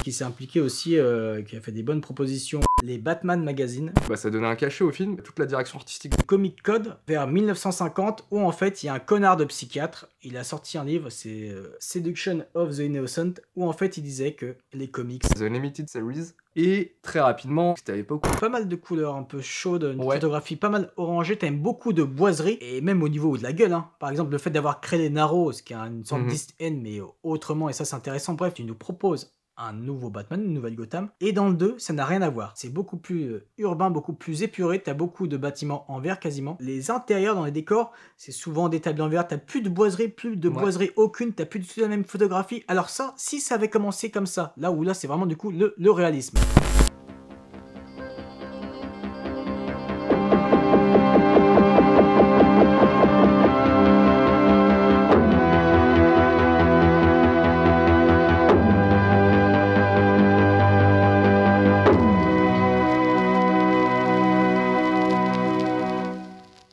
qui s'est impliqué aussi, qui a fait des bonnes propositions. Les Batman Magazine. Bah, ça donnait un cachet au film, toute la direction artistique. Comic Code, vers 1950, où en fait, il y a un connard de psychiatre. Il a sorti un livre, c'est Seduction of the Innocent, où en fait, il disait que les comics... The Limited Series. Et très rapidement, c'était à l'époque où... Pas mal de couleurs un peu chaudes, une photographie pas mal orangée, t'aimes beaucoup de boiserie, et même au niveau de la gueule, hein. Par exemple, le fait d'avoir créé les Narrows, qui est une sorte d'East-End, mais autrement, et ça c'est intéressant. Bref, tu nous proposes un nouveau Batman, une nouvelle Gotham, et dans le 2, ça n'a rien à voir. C'est beaucoup plus urbain, beaucoup plus épuré, t'as beaucoup de bâtiments en verre quasiment. Les intérieurs dans les décors, c'est souvent des tables en verre, t'as plus de boiserie, boiserie aucune, t'as plus du tout la même photographie. Alors ça, si ça avait commencé comme ça, là c'est vraiment du coup le réalisme.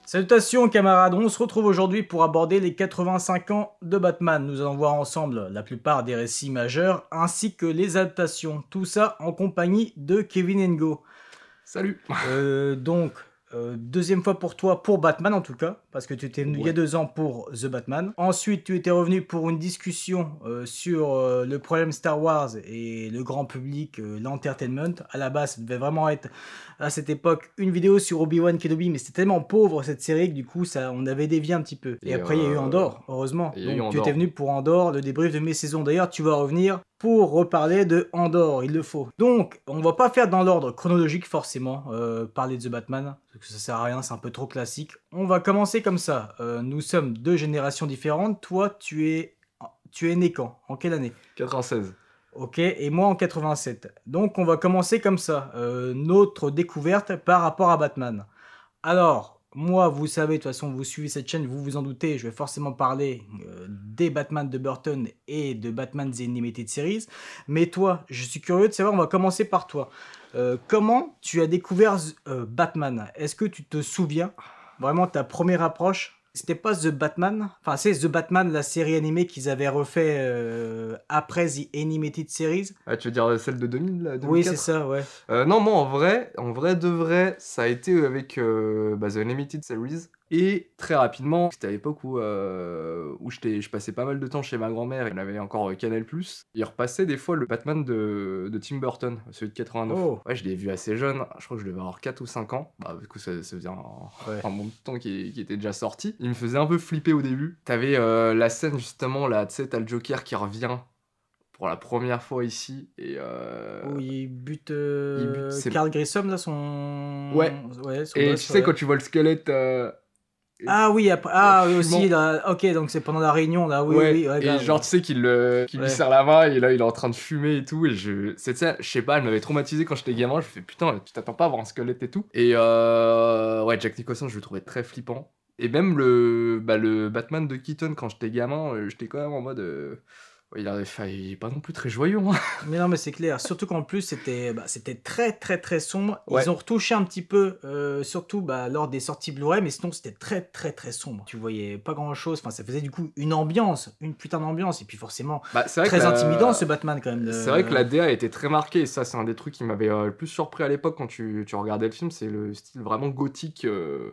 Salutations camarades, on se retrouve aujourd'hui pour aborder les 85 ans de Batman. Nous allons voir ensemble la plupart des récits majeurs ainsi que les adaptations. Tout ça en compagnie de Kevin Ngo. Salut. Deuxième fois pour toi, pour Batman en tout cas, parce que tu étais venu il y a 2 ans pour The Batman. Ensuite, tu étais revenu pour une discussion sur le problème Star Wars et le grand public, l'entertainment. À la base, ça devait vraiment être, à cette époque, une vidéo sur Obi-Wan Kenobi, mais c'était tellement pauvre cette série que du coup, on avait dévié un petit peu. Et après, il y a eu Andor, heureusement. Donc, tu étais venu pour Andor, le débrief de mes saisons. D'ailleurs, tu vas revenir pour reparler de Andor, il le faut. Donc, on va pas faire dans l'ordre chronologique forcément, parler de The Batman, parce que ça sert à rien, c'est un peu trop classique. On va commencer comme ça. Nous sommes 2 générations différentes. Toi, tu es né quand? En quelle année? 96. Ok, et moi en 87. Donc, on va commencer comme ça. Notre découverte par rapport à Batman. Alors, moi, vous savez, de toute façon, vous suivez cette chaîne, vous vous en doutez, je vais forcément parler des Batman de Burton et de Batman The Animated Series. Mais toi, je suis curieux de savoir, on va commencer par toi. Comment tu as découvert Batman? Est-ce que tu te souviens vraiment ta première approche? C'était pas The Batman, enfin c'est The Batman, la série animée qu'ils avaient refait après The Animated Series. Ah, tu veux dire celle de 2000, 2004? Oui, c'est ça, ouais. Non, moi en vrai de vrai, ça a été avec The Limited Series. Et très rapidement, c'était à l'époque où je passais pas mal de temps chez ma grand-mère, elle avait encore Canal+. Il repassait des fois le Batman de Tim Burton, celui de 89. Oh. Ouais, je l'ai vu assez jeune, je crois que je devais avoir 4 ou 5 ans. Bah, du coup, ça faisait un bon temps qui était déjà sorti. Il me faisait un peu flipper au début. T'avais la scène justement, là, tu sais, t'as le Joker qui revient pour la première fois ici et où il bute Carl Grissom là, son son et boss, tu sais quand tu vois le squelette ah oui, après, oui aussi là, ok, donc c'est pendant la réunion là, oui, et genre tu sais qu'il lui serre la main et là il est en train de fumer et tout, et cette scène, je sais pas, elle m'avait traumatisé quand j'étais gamin. Je me fais putain, tu t'attends pas à voir un squelette et tout, et Jack Nicholson, je le trouvais très flippant. Et même le Batman de Keaton quand j'étais gamin, j'étais quand même en mode il est pas non plus très joyeux, hein. Mais non, mais c'est clair. Surtout qu'en plus, c'était très, très, très sombre. Ils ont retouché un petit peu, surtout lors des sorties Blu-ray, mais sinon, c'était très, très, très sombre. Tu voyais pas grand-chose. Enfin, ça faisait du coup une ambiance, une putain d'ambiance. Et puis forcément, très intimidant ce Batman quand même. C'est vrai que la DA était très marquée. Et ça, c'est un des trucs qui m'avait le plus surpris à l'époque quand tu regardais le film. C'est le style vraiment gothique.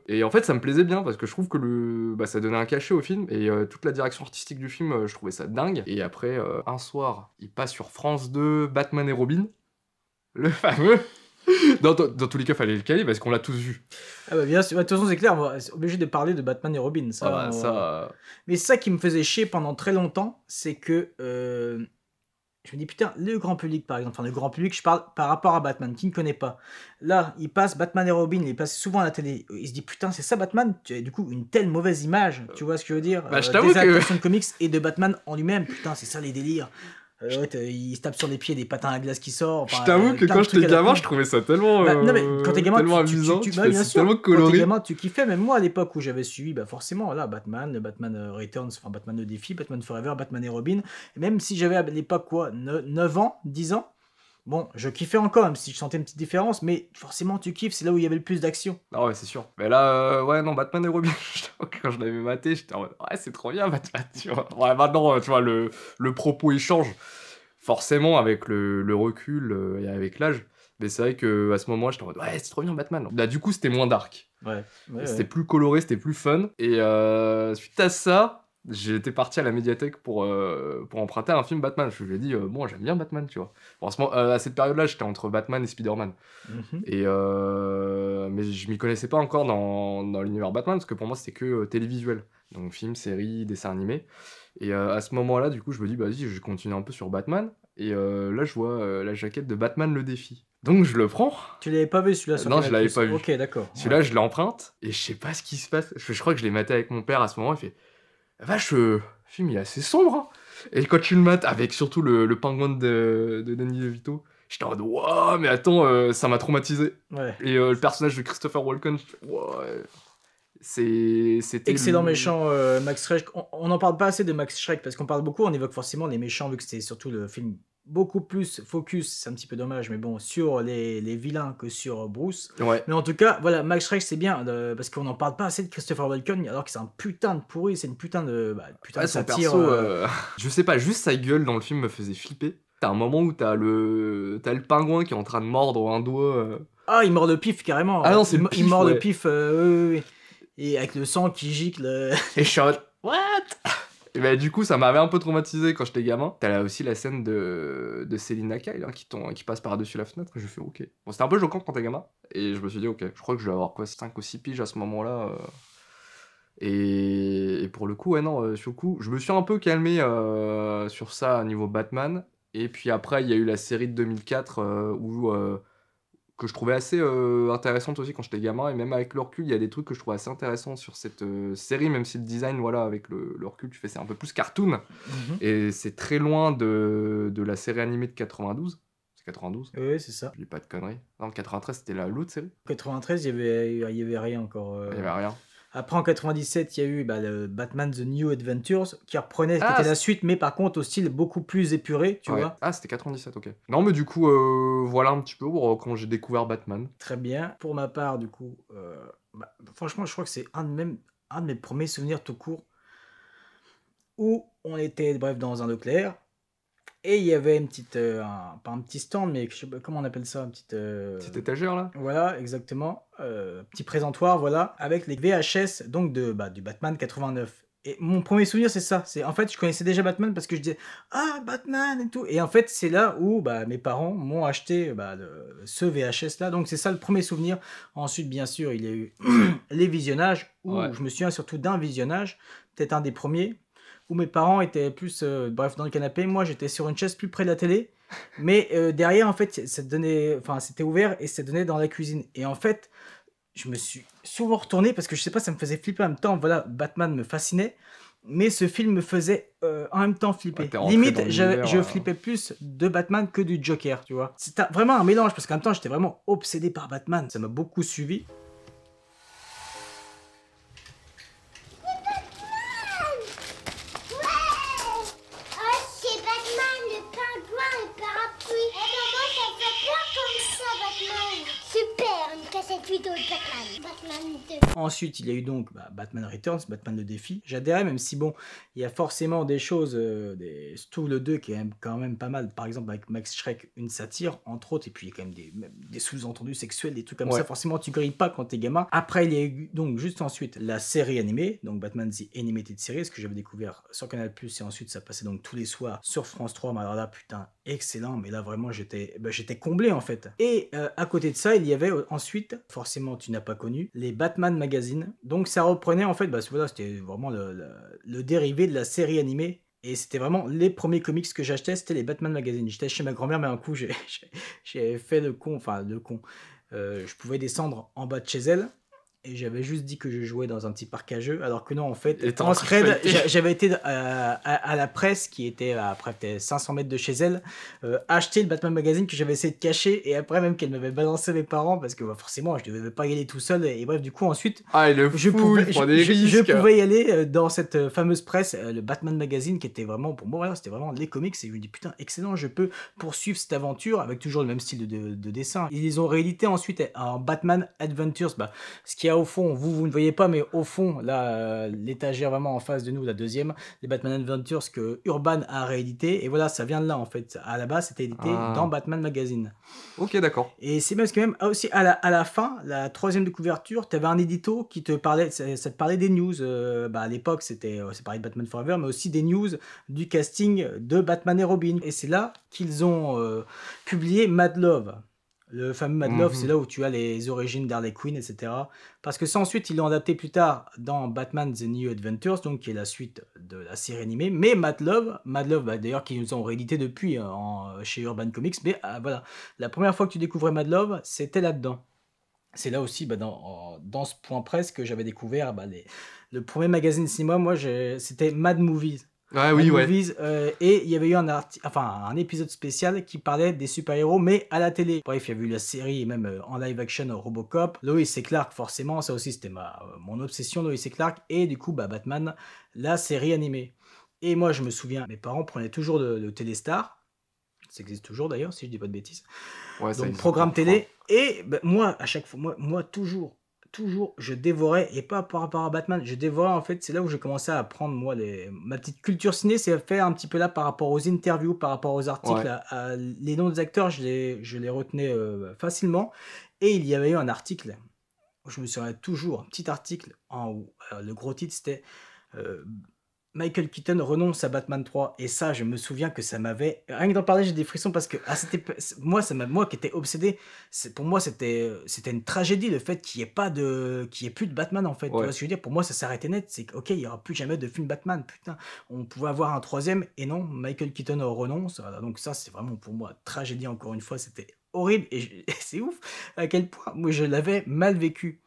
Et en fait, ça me plaisait bien parce que je trouve que ça donnait un cachet au film. Et toute la direction artistique du film, je trouvais ça dingue. Et après, un soir, il passe sur France 2, Batman et Robin, le fameux. Dans tous les cas, fallait le caler parce qu'on l'a tous vu. Ah bah bien sûr, de toute façon c'est clair, on est obligé de parler de Batman et Robin. Mais ça qui me faisait chier pendant très longtemps, c'est que je me dis putain, le grand public par exemple, enfin le grand public, je parle par rapport à Batman, qui ne connaît pas. Là, il passe Batman et Robin, il passe souvent à la télé, il se dit putain c'est ça Batman, tu as du coup une telle mauvaise image, tu vois ce que je veux dire, je t'avoue des adaptations de comics et de Batman en lui-même, putain c'est ça les délires. Il se tape sur les pieds, des patins à glace qui sortent. Je t'avoue que quand j'étais gamin, je trouvais ça tellement non, mais quand t'es gamin, tellement amusant, bien sûr, tellement coloré. Quand t'es gamin, tu kiffais. Même moi, à l'époque où j'avais suivi, forcément, là, Batman, Batman Returns, enfin Batman de Défi, Batman Forever, Batman et Robin. Et même si j'avais à l'époque, 9 ans, 10 ans, bon, je kiffais encore, même si je sentais une petite différence, mais forcément, tu kiffes, c'est là où il y avait le plus d'action. Ah ouais, c'est sûr. Mais là, non, Batman et Robin, quand je l'avais maté, j'étais en mode, ouais, c'est trop bien, Batman, tu vois. Ouais, maintenant, tu vois, le propos, il change. forcément, avec le recul et avec l'âge, mais c'est vrai qu'à ce moment-là, j'étais en mode, ouais, c'est trop bien Batman. Bah, du coup, c'était moins dark. Ouais. C'était plus coloré, c'était plus fun. Et suite à ça, j'étais parti à la médiathèque pour emprunter un film Batman. Je lui ai dit, bon, j'aime bien Batman, tu vois. Bon, à cette période-là, j'étais entre Batman et Spider-Man. Mhm. Et mais je m'y connaissais pas encore dans l'univers Batman, parce que pour moi, c'était que télévisuel. Donc film, série, dessin animé. Et à ce moment-là, du coup, je me dis, bah vas-y, je continue un peu sur Batman. Et là, je vois la jaquette de Batman le défi. Donc je le prends. Tu l'avais pas vu celui-là sur Non, Canal+. je l'avais pas vu. Ok, d'accord. Celui-là, Ouais. je l'emprunte, et je sais pas ce qui se passe. Je crois que je l'ai maté avec mon père à ce moment, il fait vache, le film il est assez sombre, hein. Et quand tu le mates, avec surtout le pingouin de Danny DeVito, j'étais en mode waouh, mais attends, ça m'a traumatisé. Ouais. Et le personnage de Christopher Walken, ouais, c'était Excellent méchant Max Schreck. On n'en parle pas assez de Max Schreck parce qu'on parle beaucoup, on évoque forcément les méchants vu que c'était surtout le film beaucoup plus focus, c'est un petit peu dommage, mais bon, sur les vilains que sur Bruce. Ouais. Mais en tout cas, voilà, Max Schreck c'est bien parce qu'on n'en parle pas assez de Christopher Walken alors que c'est un putain de pourri, c'est une putain de, Ouais, de son satire. perso, je sais pas, juste sa gueule dans le film me faisait flipper. T'as un moment où t'as le pingouin qui est en train de mordre un doigt. Ah, il mord le pif carrément. Ah non, c'est le il pif, mord ouais. le pif, oui. Et avec le sang qui gicle. Et je suis en mode, what? Et bah, du coup, ça m'avait un peu traumatisé quand j'étais gamin. T'as là aussi la scène de Selina Kyle hein, qui passe par-dessus la fenêtre. Je fais ok. Bon, c'était un peu choquant quand t'es gamin. Et je me suis dit, ok, je crois que je vais avoir quoi, 5 ou 6 piges à ce moment-là. Et pour le coup, ouais, non, sur le coup, je me suis un peu calmé sur ça à niveau Batman. Et puis après, il y a eu la série de 2004 que je trouvais assez intéressante aussi quand j'étais gamin. Et même avec le recul, il y a des trucs que je trouvais assez intéressants sur cette série, même si le design, voilà, avec le recul, tu fais, c'est un peu plus cartoon. Et c'est très loin de la série animée de 92. C'est 92? Oui, c'est ça. Je dis pas de conneries. Non, 93, c'était l'autre série. En 93, il y avait rien encore. Il y avait rien. Après, en 97, il y a eu le Batman The New Adventures qui reprenait, qui Ah, était la suite, mais par contre au style beaucoup plus épuré, tu ouais. vois. Ah, c'était 97, ok. Non, mais du coup, voilà un petit peu quand j'ai découvert Batman. Très bien. Pour ma part, du coup, franchement, je crois que c'est un de mes premiers souvenirs tout court où on était, bref, dans un Leclerc. Et il y avait une petite, pas un petit stand, mais je sais pas, comment on appelle ça, un petit... Petite étagère, là? Voilà, exactement. Petit présentoir, voilà, avec les VHS donc du Batman 89. Et mon premier souvenir, c'est ça. C'est en fait, je connaissais déjà Batman parce que je disais ah Batman et tout. Et en fait, c'est là où mes parents m'ont acheté ce VHS là. Donc c'est ça le premier souvenir. Ensuite, bien sûr, il y a eu les visionnages où Ouais. je me souviens surtout d'un visionnage, peut-être un des premiers, où mes parents étaient plus bref dans le canapé. Moi, j'étais sur une chaise plus près de la télé. Mais derrière, en fait, ça donnait, enfin, c'était ouvert et ça donnait dans la cuisine. Et en fait, je me suis souvent retourné parce que je sais pas, ça me faisait flipper en même temps. Voilà, Batman me fascinait, mais ce film me faisait en même temps flipper. Ouais, t'es rentré Limite, dans l'univers, je flippais plus de Batman que du Joker, tu vois. C'était vraiment un mélange parce qu'en même temps, j'étais vraiment obsédé par Batman. Ça m'a beaucoup suivi. Ensuite, il y a eu donc Batman Returns, Batman le défi. J'adhérais, même si bon, il y a forcément des choses, surtout le 2 qui est quand même pas mal. Par exemple, avec Max Schreck, une satire, entre autres, et puis il y a quand même des sous-entendus sexuels, des trucs comme ça. Forcément, tu grilles pas quand t'es gamin. Après, il y a eu donc juste ensuite la série animée, donc Batman The Animated Series, que j'avais découvert sur Canal+, et ensuite ça passait donc tous les soirs sur France 3. Mais alors là, putain, excellent. Mais là, vraiment, j'étais comblé en fait. Et à côté de ça, il y avait ensuite, forcément, tu n'as pas connu, les Batman Magazine. Donc ça reprenait en fait, voilà, c'était vraiment le dérivé de la série animée. Et c'était vraiment les premiers comics que j'achetais, c'était les Batman Magazine. J'étais chez ma grand-mère, mais un coup, j'ai fait le con. Je pouvais descendre en bas de chez elle. Et j'avais juste dit que je jouais dans un petit parc à jeux, alors que non, en fait, en scred, j'avais été à la presse, qui était à près de 500 mètres de chez elle, acheter le Batman Magazine que j'avais essayé de cacher, et après même qu'elle m'avait balancé mes parents, parce que forcément, je devais pas y aller tout seul, et bref, du coup, ensuite, je pouvais y aller dans cette fameuse presse, le Batman Magazine, qui était vraiment, pour moi, voilà, c'était vraiment les comics, et je me dis, putain, excellent, je peux poursuivre cette aventure, avec toujours le même style de dessin. Ils ont réédité ensuite en Batman Adventures, ce qui a a au fond, vous ne voyez pas, mais au fond, là, l'étagère vraiment en face de nous, la deuxième, les Batman Adventures que Urban a réédité. Et voilà, ça vient de là en fait. À la base, c'était édité dans Batman Magazine. Ok, d'accord. Et c'est même parce que même aussi à la fin, la troisième de couverture, tu avais un édito qui te parlait, ça te parlait des news. À l'époque, c'est pareil de Batman Forever, mais aussi des news du casting de Batman et Robin. Et c'est là qu'ils ont publié Mad Love. Le fameux Mad Love, c'est là où tu as les origines d'Harley Quinn, etc. Parce que ça, ensuite, ils l'ont adapté plus tard dans Batman The New Adventures, donc qui est la suite de la série animée. Mais Mad Love d'ailleurs, qu'ils nous ont réédité depuis chez Urban Comics. Mais voilà, la première fois que tu découvrais Mad Love, c'était là-dedans. C'est là aussi, dans ce point presse, que j'avais découvert le premier magazine cinéma. Moi, c'était Mad Movies. Ah oui, ouais. Movies, et il y avait eu un épisode spécial qui parlait des super-héros, mais à la télé. Bref, il y avait eu la série, même en live-action Robocop. Lois et Clark, forcément, ça aussi c'était mon obsession, Lois et Clark. Et du coup, Batman, la série animée. Et moi, je me souviens, mes parents prenaient toujours le Téléstar. Ça existe toujours d'ailleurs, si je dis pas de bêtises. Ouais, donc, programme télé. Et moi, à chaque fois, moi toujours, je dévorais, et pas par rapport à Batman, je dévorais en fait, c'est là où j'ai commencé à apprendre moi ma petite culture ciné, c'est fait un petit peu là par rapport aux interviews, par rapport aux articles, les noms des acteurs, je les retenais facilement, et il y avait eu un article, je me souviens toujours, un petit article en haut, le gros titre c'était Michael Keaton renonce à Batman 3, et ça, je me souviens que ça m'avait... Rien que d'en parler, j'ai des frissons, parce que moi qui étais obsédé, pour moi, c'était une tragédie, le fait qu'il n'y ait plus de Batman, en fait. Tu vois ce que je veux dire? Pour moi, ça s'arrêtait net. C'est ok, il n'y aura plus jamais de film Batman, putain. On pouvait avoir un troisième, et non, Michael Keaton renonce. Voilà, donc ça, c'est vraiment, pour moi, tragédie, encore une fois. C'était horrible, et c'est ouf à quel point moi, je l'avais mal vécu.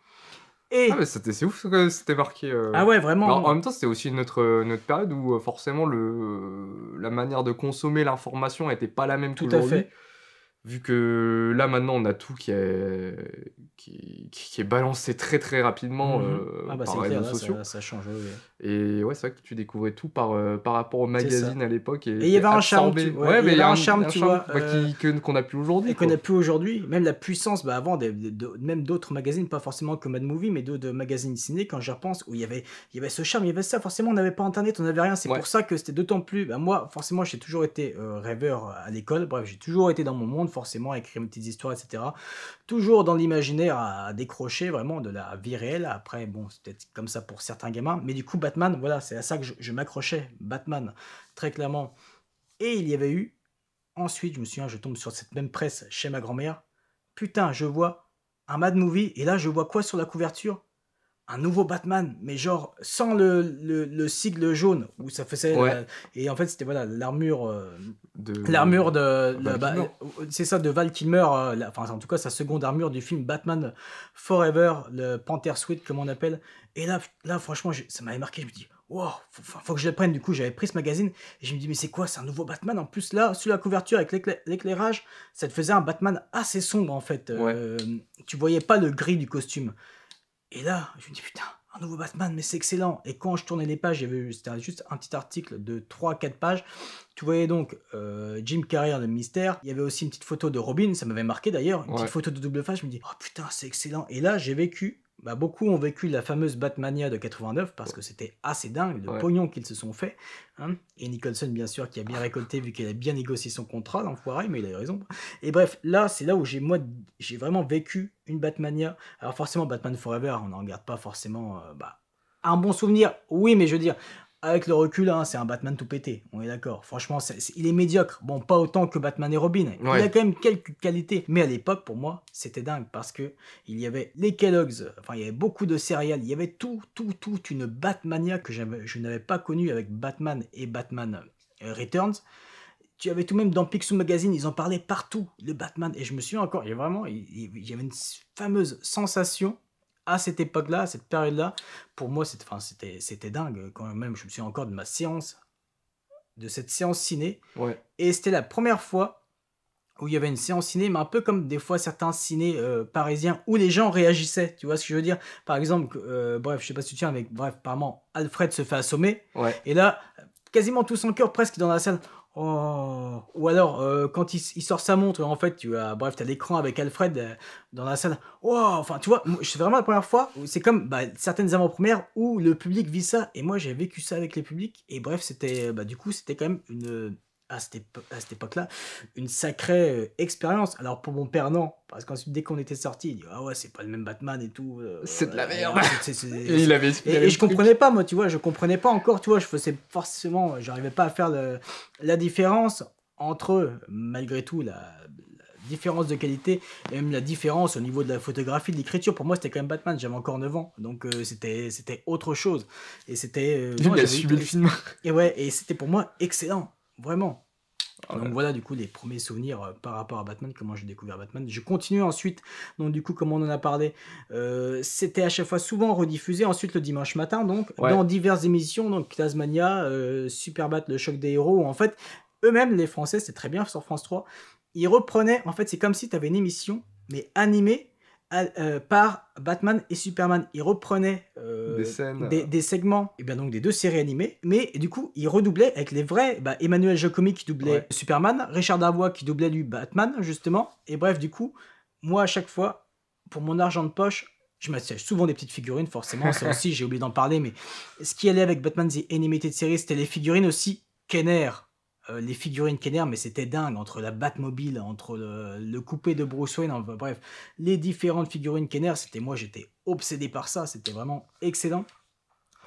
Ah mais c'est ouf que c'était marqué. Ah ouais, vraiment. En même temps, c'était aussi notre période où forcément la manière de consommer l'information était pas la même qu'aujourd'hui. Vu que là maintenant on a tout qui est balancé très très rapidement par les réseaux sociaux. Ça change, oui. Et ouais, c'est vrai que tu découvrais tout par rapport au magazine à l'époque. Et il y avait un charme, tu vois, qu'on a plus aujourd'hui. Et qu'on a plus aujourd'hui. Même la puissance, avant, même d'autres magazines, pas forcément que Mad Movie, mais d'autres magazines ciné, quand j'y repense, où il y avait ce charme, il y avait ça. Forcément, on n'avait pas internet, on n'avait rien. C'est pour ça que c'était d'autant plus. Moi, forcément, j'ai toujours été rêveur à l'école. Bref, j'ai toujours été dans mon monde, forcément, à écrire mes petites histoires, etc. Toujours dans l'imaginaire, à décrocher vraiment de la vie réelle. Après, bon, c'est peut-être comme ça pour certains gamins, mais du coup, Batman, voilà, c'est à ça que je m'accrochais. Batman, très clairement. Et il y avait eu, ensuite, je me souviens, je tombe sur cette même presse chez ma grand-mère. Putain, je vois un Mad Movie, et là, je vois quoi sur la couverture? Un nouveau Batman, mais genre sans le sigle jaune où ça faisait et en fait c'était l'armure c'est ça, de Val Kilmer, en tout cas sa seconde armure du film Batman Forever, le Panther Sweat comme on appelle. Et là franchement ça m'avait marqué, je me dis wow, faut que je le prenne. Du coup j'avais pris ce magazine et je me dis mais c'est quoi, c'est un nouveau Batman en plus. Là sur la couverture avec l'éclairage, ça te faisait un Batman assez sombre en fait. Tu voyais pas le gris du costume. Et là, je me dis, putain, un nouveau Batman, mais c'est excellent. Et quand je tournais les pages, c'était juste un petit article de 3-4 pages. Tu voyais donc Jim Carrey dans le mystère. Il y avait aussi une petite photo de Robin, ça m'avait marqué d'ailleurs. Une petite photo de double face, je me dis, oh putain, c'est excellent. Et là, j'ai vécu, beaucoup ont vécu la fameuse Batmania de 89, parce que c'était assez dingue, le pognon qu'ils se sont fait. Hein. Et Nicholson, bien sûr, qui a bien récolté, vu qu'il a bien négocié son contrat, l'enfoiré, mais il a eu raison. Et bref, là, c'est là où j'ai vraiment vécu une Batmania. Alors forcément, Batman Forever, on n'en garde pas forcément un bon souvenir. Oui, mais je veux dire, avec le recul, c'est un Batman tout pété, on est d'accord. Franchement, il est médiocre. Bon, pas autant que Batman et Robin. Il a quand même quelques qualités. Mais à l'époque, pour moi, c'était dingue, parce que il y avait les Kellogg's, il y avait beaucoup de céréales, il y avait toute une Batmania que je n'avais pas connue avec Batman et Batman Returns. Tu avais tout, même dans Picsou Magazine, ils en parlaient partout, le Batman. Et je me suis encore, il y avait une fameuse sensation à cette époque-là, à cette période-là. Pour moi, c'était dingue. Quand même, je me souviens encore de cette séance ciné. Et c'était la première fois où il y avait une séance ciné, mais un peu comme des fois certains ciné parisiens où les gens réagissaient. Tu vois ce que je veux dire? Par exemple, bref, je sais pas si tu tiens, mais bref, apparemment, Alfred se fait assommer. Et là, quasiment tous en cœur, presque dans la salle. Oh, Ou alors, quand il sort sa montre, en fait, t'as l'écran avec Alfred dans la salle. Wow, enfin, tu vois, c'est vraiment la première fois où c'est comme certaines avant-premières où le public vit ça. Et moi, j'ai vécu ça avec les publics. Et bref, du coup, c'était quand même à cette époque-là, une sacrée expérience. Alors, pour mon père, non. Parce qu'ensuite, dès qu'on était sortis, il dit ah ouais, c'est pas le même Batman et tout. C'est de la merde. Et il avait et je comprenais pas, moi, tu vois, je comprenais pas encore, tu vois, j'arrivais pas à faire la différence entre eux, malgré tout, la différence de qualité et même la différence au niveau de la photographie, de l'écriture. Pour moi, c'était quand même Batman, j'avais encore 9 ans, donc c'était autre chose. Et c'était... il a suivi le film. Et ouais, et c'était pour moi excellent, vraiment. Ah ouais. Donc voilà, du coup, les premiers souvenirs par rapport à Batman, comment j'ai découvert Batman. Je continue ensuite, donc du coup, comme on en a parlé, c'était à chaque fois souvent rediffusé, ensuite le dimanche matin, donc, dans diverses émissions, donc Tasmania, Superbat, le choc des héros, où en fait, eux-mêmes, les Français, c'est très bien sur France 3, ils reprenaient, en fait, c'est comme si tu avais une émission, mais animée par Batman et Superman. Ils reprenaient des scènes, des segments, et bien donc des deux séries animées, mais du coup, ils redoublaient avec les vrais, Emmanuel Jacomi qui doublait Superman, Richard Darbois qui doublait lui Batman, justement, et bref, du coup, moi, à chaque fois, pour mon argent de poche, je m'achète souvent des petites figurines, forcément, ça aussi, j'ai oublié d'en parler, mais ce qui allait avec Batman The Animated Series, c'était les figurines aussi Kenner. Les figurines Kenner, mais c'était dingue, entre la Batmobile, entre le coupé de Bruce Wayne, enfin, bref, les différentes figurines Kenner, j'étais obsédé par ça, c'était vraiment excellent.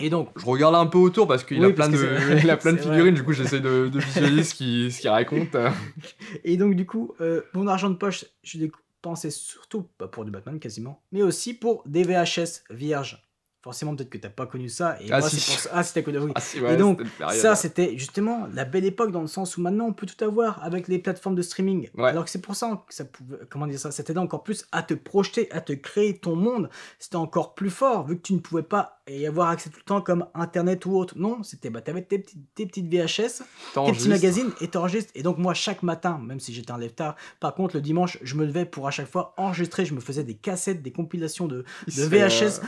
Et donc, je regarde un peu autour parce qu'il a plein de figurines, vrai. Du coup j'essaie de visualiser ce qu'il raconte. Et donc du coup, mon argent de poche, je dépensais surtout, pas pour du Batman quasiment, mais aussi pour des VHS vierges. Forcément, peut-être que t'as pas connu ça. Et moi, c'est pour ça. Ah, c'était cool. Et donc, ça, c'était justement la belle époque dans le sens où maintenant, on peut tout avoir avec les plateformes de streaming. Alors que c'est pour ça que ça pouvait, comment dire ça, t'aidait encore plus à te projeter, à te créer ton monde. C'était encore plus fort, vu que tu ne pouvais pas y avoir accès tout le temps comme Internet ou autre. Non, c'était, t'avais tes petites VHS, tes petits magazines, et t'enregistres. Et donc, moi, chaque matin, même si j'étais un lève tard, par contre, le dimanche, je me levais pour à chaque fois enregistrer. Je me faisais des cassettes, des compilations de VHS,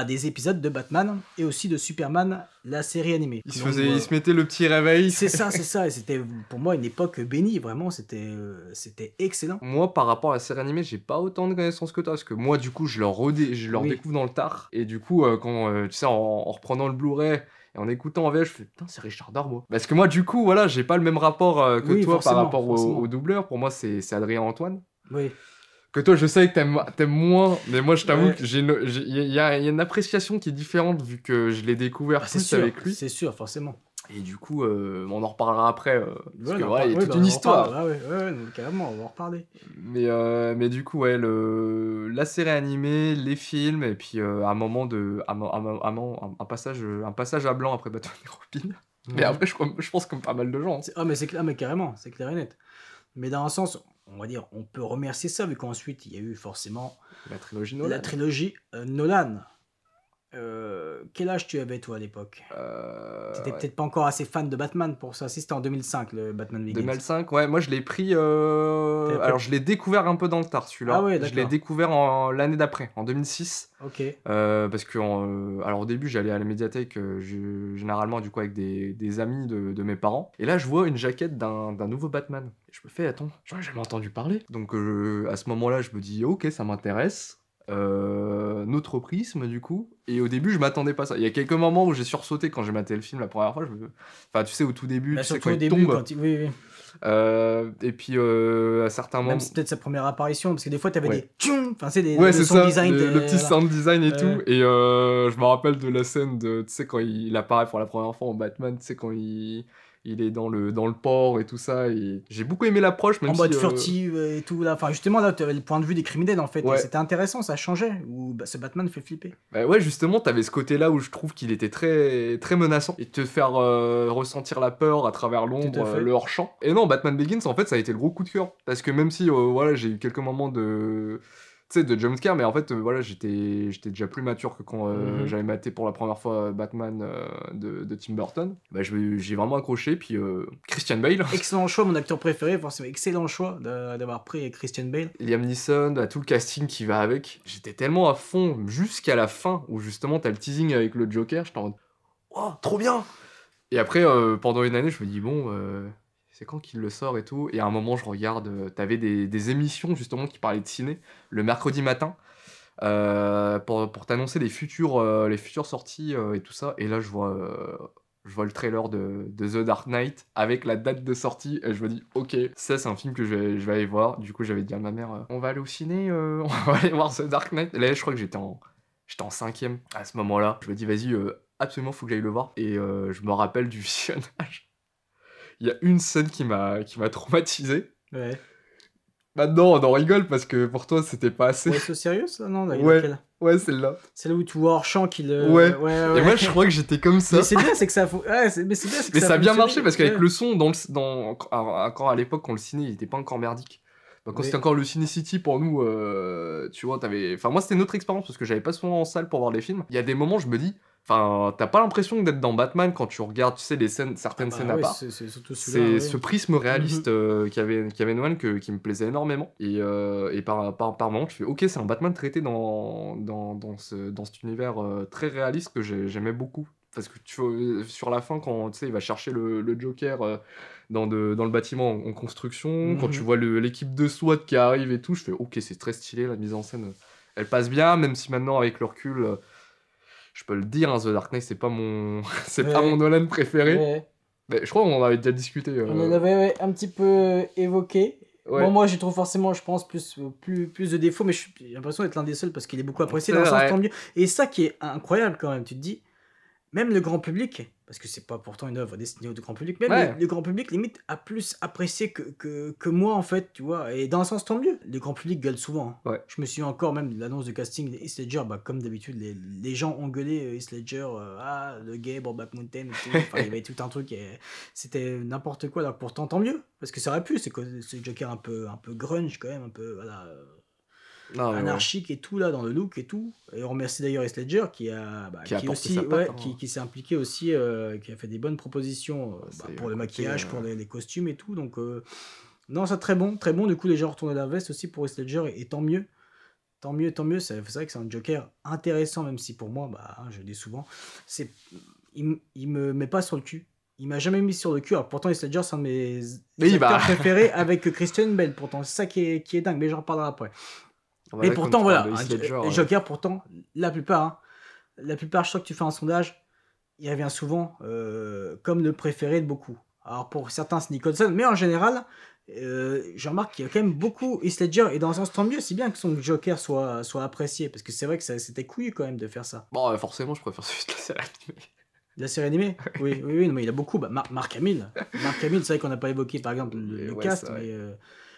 des épisodes de Batman et aussi de Superman, la série animée. Il se mettait le petit réveil. C'est ça, et c'était pour moi une époque bénie, vraiment, c'était excellent. Moi, par rapport à la série animée, j'ai pas autant de connaissances que toi, parce que moi, du coup, je leur découvre dans le tard, et du coup, quand, tu sais, en reprenant le Blu-ray, et en écoutant en VF, je fais putain, c'est Richard Darbois. Parce que moi, du coup, voilà, j'ai pas le même rapport que toi par rapport au doubleur. Pour moi, c'est Adrien Antoine. Oui. Que toi, je sais que t'aimes moins, mais moi, je t'avoue que il y a une appréciation qui est différente vu que je l'ai découvert plus avec lui. C'est sûr, forcément. Et du coup, on en reparlera après, parce que voilà, il y a toute une histoire. Ouais, carrément, on va en reparler. Mais du coup, la série animée, les films, et puis un passage à blanc après Batman et Robin. Mais après, je pense comme pas mal de gens. Mais carrément, c'est clair et net. Mais dans un sens, on va dire, on peut remercier ça, vu qu'ensuite, il y a eu forcément la trilogie Nolan. Quel âge tu avais, toi, à l'époque T'étais peut-être pas encore assez fan de Batman pour ça. Si c'était en 2005, le Batman Begins. 2005, ouais. Moi, je l'ai pris... Alors, je l'ai découvère un peu dans le tard, celui-là. Ah ouais, d'accord. Je l'ai découvert l'année d'après, en 2006. Ok. Parce que, alors, au début, j'allais à la médiathèque, généralement, du coup, avec des amis de mes parents. Et là, je vois une jaquette d'un nouveau Batman. Et je me fais, attends, j'en ai jamais entendu parler. Donc, à ce moment-là, je me dis, ok, ça m'intéresse. Notre prisme du coup, et au début je m'attendais pas à ça. Il y a quelques moments où j'ai sursauté quand j'ai maté le film la première fois, enfin tu sais, au tout début, tu sais, quand il tombe. Oui. Et puis à certains moments, même c'est peut-être sa première apparition, parce que des fois t'avais des tchoum, enfin c'est des c'est sound ça, design, le petit sound design et tout. Et je me rappelle de la scène de, tu sais, quand il apparaît pour la première fois en Batman, tu sais, quand il est dans le port et tout ça, et j'ai beaucoup aimé l'approche, même en mode furtive et tout là. Enfin justement là tu avais le point de vue des criminels en fait, et c'était intéressant, ça changeait, où ce Batman fait flipper. Ouais, justement t'avais ce côté là où je trouve qu'il était très, très menaçant, et te faire ressentir la peur à travers l'ombre, le hors-champ. Et non, Batman Begins en fait ça a été le gros coup de cœur, parce que même si voilà, j'ai eu quelques moments de jumpscare, mais en fait voilà, j'étais déjà plus mature que quand j'avais maté pour la première fois Batman de Tim Burton. J'ai vraiment accroché. Puis Christian Bale, excellent choix, mon acteur préféré, forcément excellent choix d'avoir pris Christian Bale. Liam Neeson, tout le casting qui va avec, j'étais tellement à fond jusqu'à la fin où justement t'as le teasing avec le Joker, j'étais en mode oh, trop bien. Et après pendant une année je me dis bon, c'est quand qu'il le sort et tout. Et à un moment, je regarde, t'avais des émissions justement qui parlaient de ciné le mercredi matin pour t'annoncer les futures sorties et tout ça. Et là, je vois le trailer de The Dark Knight avec la date de sortie et je me dis, ok, ça c'est un film que je vais aller voir. Du coup, j'avais dit à ma mère, on va aller au ciné, on va aller voir The Dark Knight. Et là, je crois que j'étais en cinquième à ce moment-là. Je me dis, vas-y, absolument, faut que j'aille le voir. Et je me rappelle du visionnage. Il y a une scène qui m'a traumatisé. Ouais. Maintenant, on en rigole parce que pour toi, c'était pas assez. Ouais, c'est sérieux ça? Non, Ouais, laquelle? ouais, celle-là. Celle où tu vois Orchamps qui le. Ouais. Ouais. Et moi, je crois que j'étais comme ça. Mais c'est bien, c'est que ça. Ouais, mais c'est bien, c'est que Mais ça a bien fonctionné. marché parce qu'avec Ouais. le son, encore à l'époque, quand le ciné, il était pas encore merdique. Donc, quand Oui. c'était encore le Ciné City pour nous, tu vois, Enfin, moi, c'était une autre expérience parce que j'avais pas souvent en salle pour voir les films. Il y a des moments, je me dis. Enfin, t'as pas l'impression d'être dans Batman quand tu regardes, tu sais, certaines scènes à ouais, part. c'est surtout C'est celui-là. ce Ouais. prisme réaliste qu'avait Nolan qui me plaisait énormément. Et par moment, tu fais ok, c'est un Batman traité dans cet univers très réaliste que j'aimais beaucoup. Parce que sur la fin, quand tu sais, il va chercher le Joker dans le bâtiment en construction, quand tu vois l'équipe de SWAT qui arrive et tout, je fais ok, c'est très stylé, la mise en scène, elle passe bien, même si maintenant, avec le recul, je peux le dire, hein, The Dark Knight, c'est pas mon, c'est pas mon Nolan préféré. Ouais. Mais je crois qu'on en avait déjà discuté. On en avait un petit peu évoqué. Ouais. Bon, moi, j'y trouve forcément, je pense, plus de défauts, mais j'ai l'impression d'être l'un des seuls parce qu'il est beaucoup apprécié C'est dans le sens vrai. tant mieux. Et ça qui est incroyable quand même, tu te dis, même le grand public, parce que c'est pas pourtant une œuvre destinée au grand public, même Ouais. le grand public limite a plus apprécié que moi en fait, tu vois. Et dans un sens, tant mieux. Le grand public gueule souvent. Hein. Ouais. Je me souviens encore même de l'annonce de casting d'Heath Ledger, bah, comme d'habitude, les gens ont gueulé Heath Ledger, le gay pour Black Mountain, et tout. Enfin, il y avait tout un truc, et c'était n'importe quoi. Alors pourtant, tant mieux, parce que ça aurait pu, c'est Joker un peu grunge quand même, un peu, voilà. Non, mais Anarchique et tout là dans le look et tout, et on remercie d'ailleurs Heath Ledger qui a Qui a qui apporté aussi sa patte, hein. qui s'est impliqué aussi, qui a fait des bonnes propositions Ça y est, pour le à côté, maquillage, pour les costumes et tout, donc non, ça très bon, du coup les gens retournent la veste aussi pour Heath Ledger, et tant mieux, c'est vrai que c'est un Joker intéressant, même si pour moi, je le dis souvent, il me met pas sur le cul. Il m'a jamais mis sur le cul. Alors pourtant, Heath Ledger, c'est un de mes acteurs préférés avec Christian Bale. Pourtant, c'est ça qui est dingue, mais j'en reparlerai après. Et pourtant, voilà, Joker, pourtant, la plupart, je sens que tu fais un sondage, il revient souvent comme le préféré de beaucoup. Alors pour certains, c'est Nicholson, mais en général, je remarque qu'il y a quand même beaucoup Heath Ledger, et dans un sens, tant mieux, c'est bien que son Joker soit apprécié, parce que c'est vrai que c'était couillu quand même de faire ça. Bon, forcément, je préfère celui de la série animée. La série animée? Oui, non, mais il y a beaucoup. Mark Hamill, c'est vrai qu'on n'a pas évoqué par exemple le cast, mais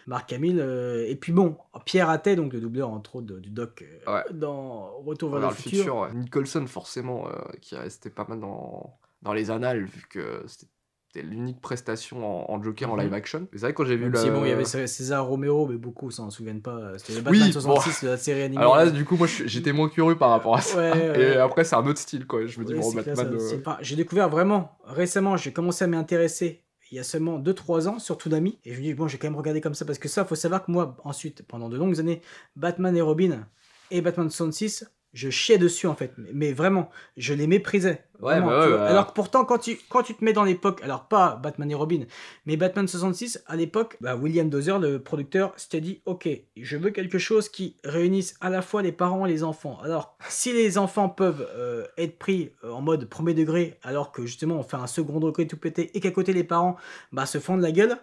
Mark Hamill, et puis bon, Pierre Athey, donc le doubleur entre autres du Doc dans Retour vers le futur. Nicholson, forcément, qui est resté pas mal dans les annales, vu que c'était l'unique prestation en Joker en live action. C'est vrai que quand j'ai vu bon, il y avait César Romero, mais beaucoup s'en souviennent pas. C'était le Batman 66 de la série animée. Alors là, du coup, moi, j'étais moins curieux par rapport à ça. Et après, c'est un autre style, quoi. Je me dis, bon, Batman... j'ai découvert vraiment, récemment, j'ai commencé à m'y intéresser il y a seulement 2-3 ans sur Toonami, et je me dis, bon, j'ai quand même regardé comme ça, parce que ça, faut savoir que moi, ensuite, pendant de longues années, Batman et Robin et Batman 66, je chiais dessus en fait, mais vraiment, je les méprisais. Vraiment, alors que pourtant, quand tu te mets dans l'époque, alors pas Batman et Robin, mais Batman 66, à l'époque, William Dozer, le producteur, s'était dit, ok, je veux quelque chose qui réunisse à la fois les parents et les enfants. Alors, si les enfants peuvent être pris en mode premier degré, alors que justement on fait un second degré tout pété, et qu'à côté les parents se font de la gueule,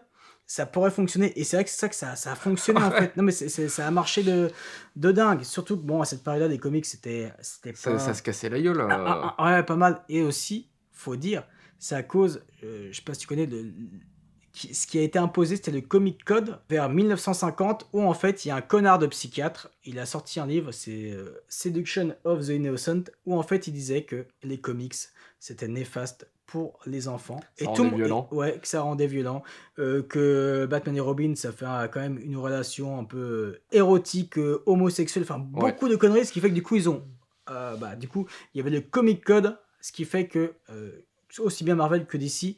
ça pourrait fonctionner, et c'est vrai que c'est ça que ça a fonctionné en fait. Non mais ça a marché de dingue, surtout que bon, à cette période-là, les comics c'était pas... ça se cassait la gueule. Ouais, pas mal. Et aussi, faut dire, c'est à cause, je sais pas si tu connais, ce qui a été imposé, c'était le Comic Code vers 1950, où en fait il y a un connard de psychiatre, il a sorti un livre, c'est Seduction of the Innocent, où en fait il disait que les comics c'était néfaste pour les enfants. Ça rendait violent. Que ça rendait violent. Que Batman et Robin, ça fait quand même une relation un peu érotique, homosexuelle, enfin beaucoup de conneries, ce qui fait que du coup, ils ont... du coup, il y avait le Comic Code, ce qui fait que, aussi bien Marvel que DC,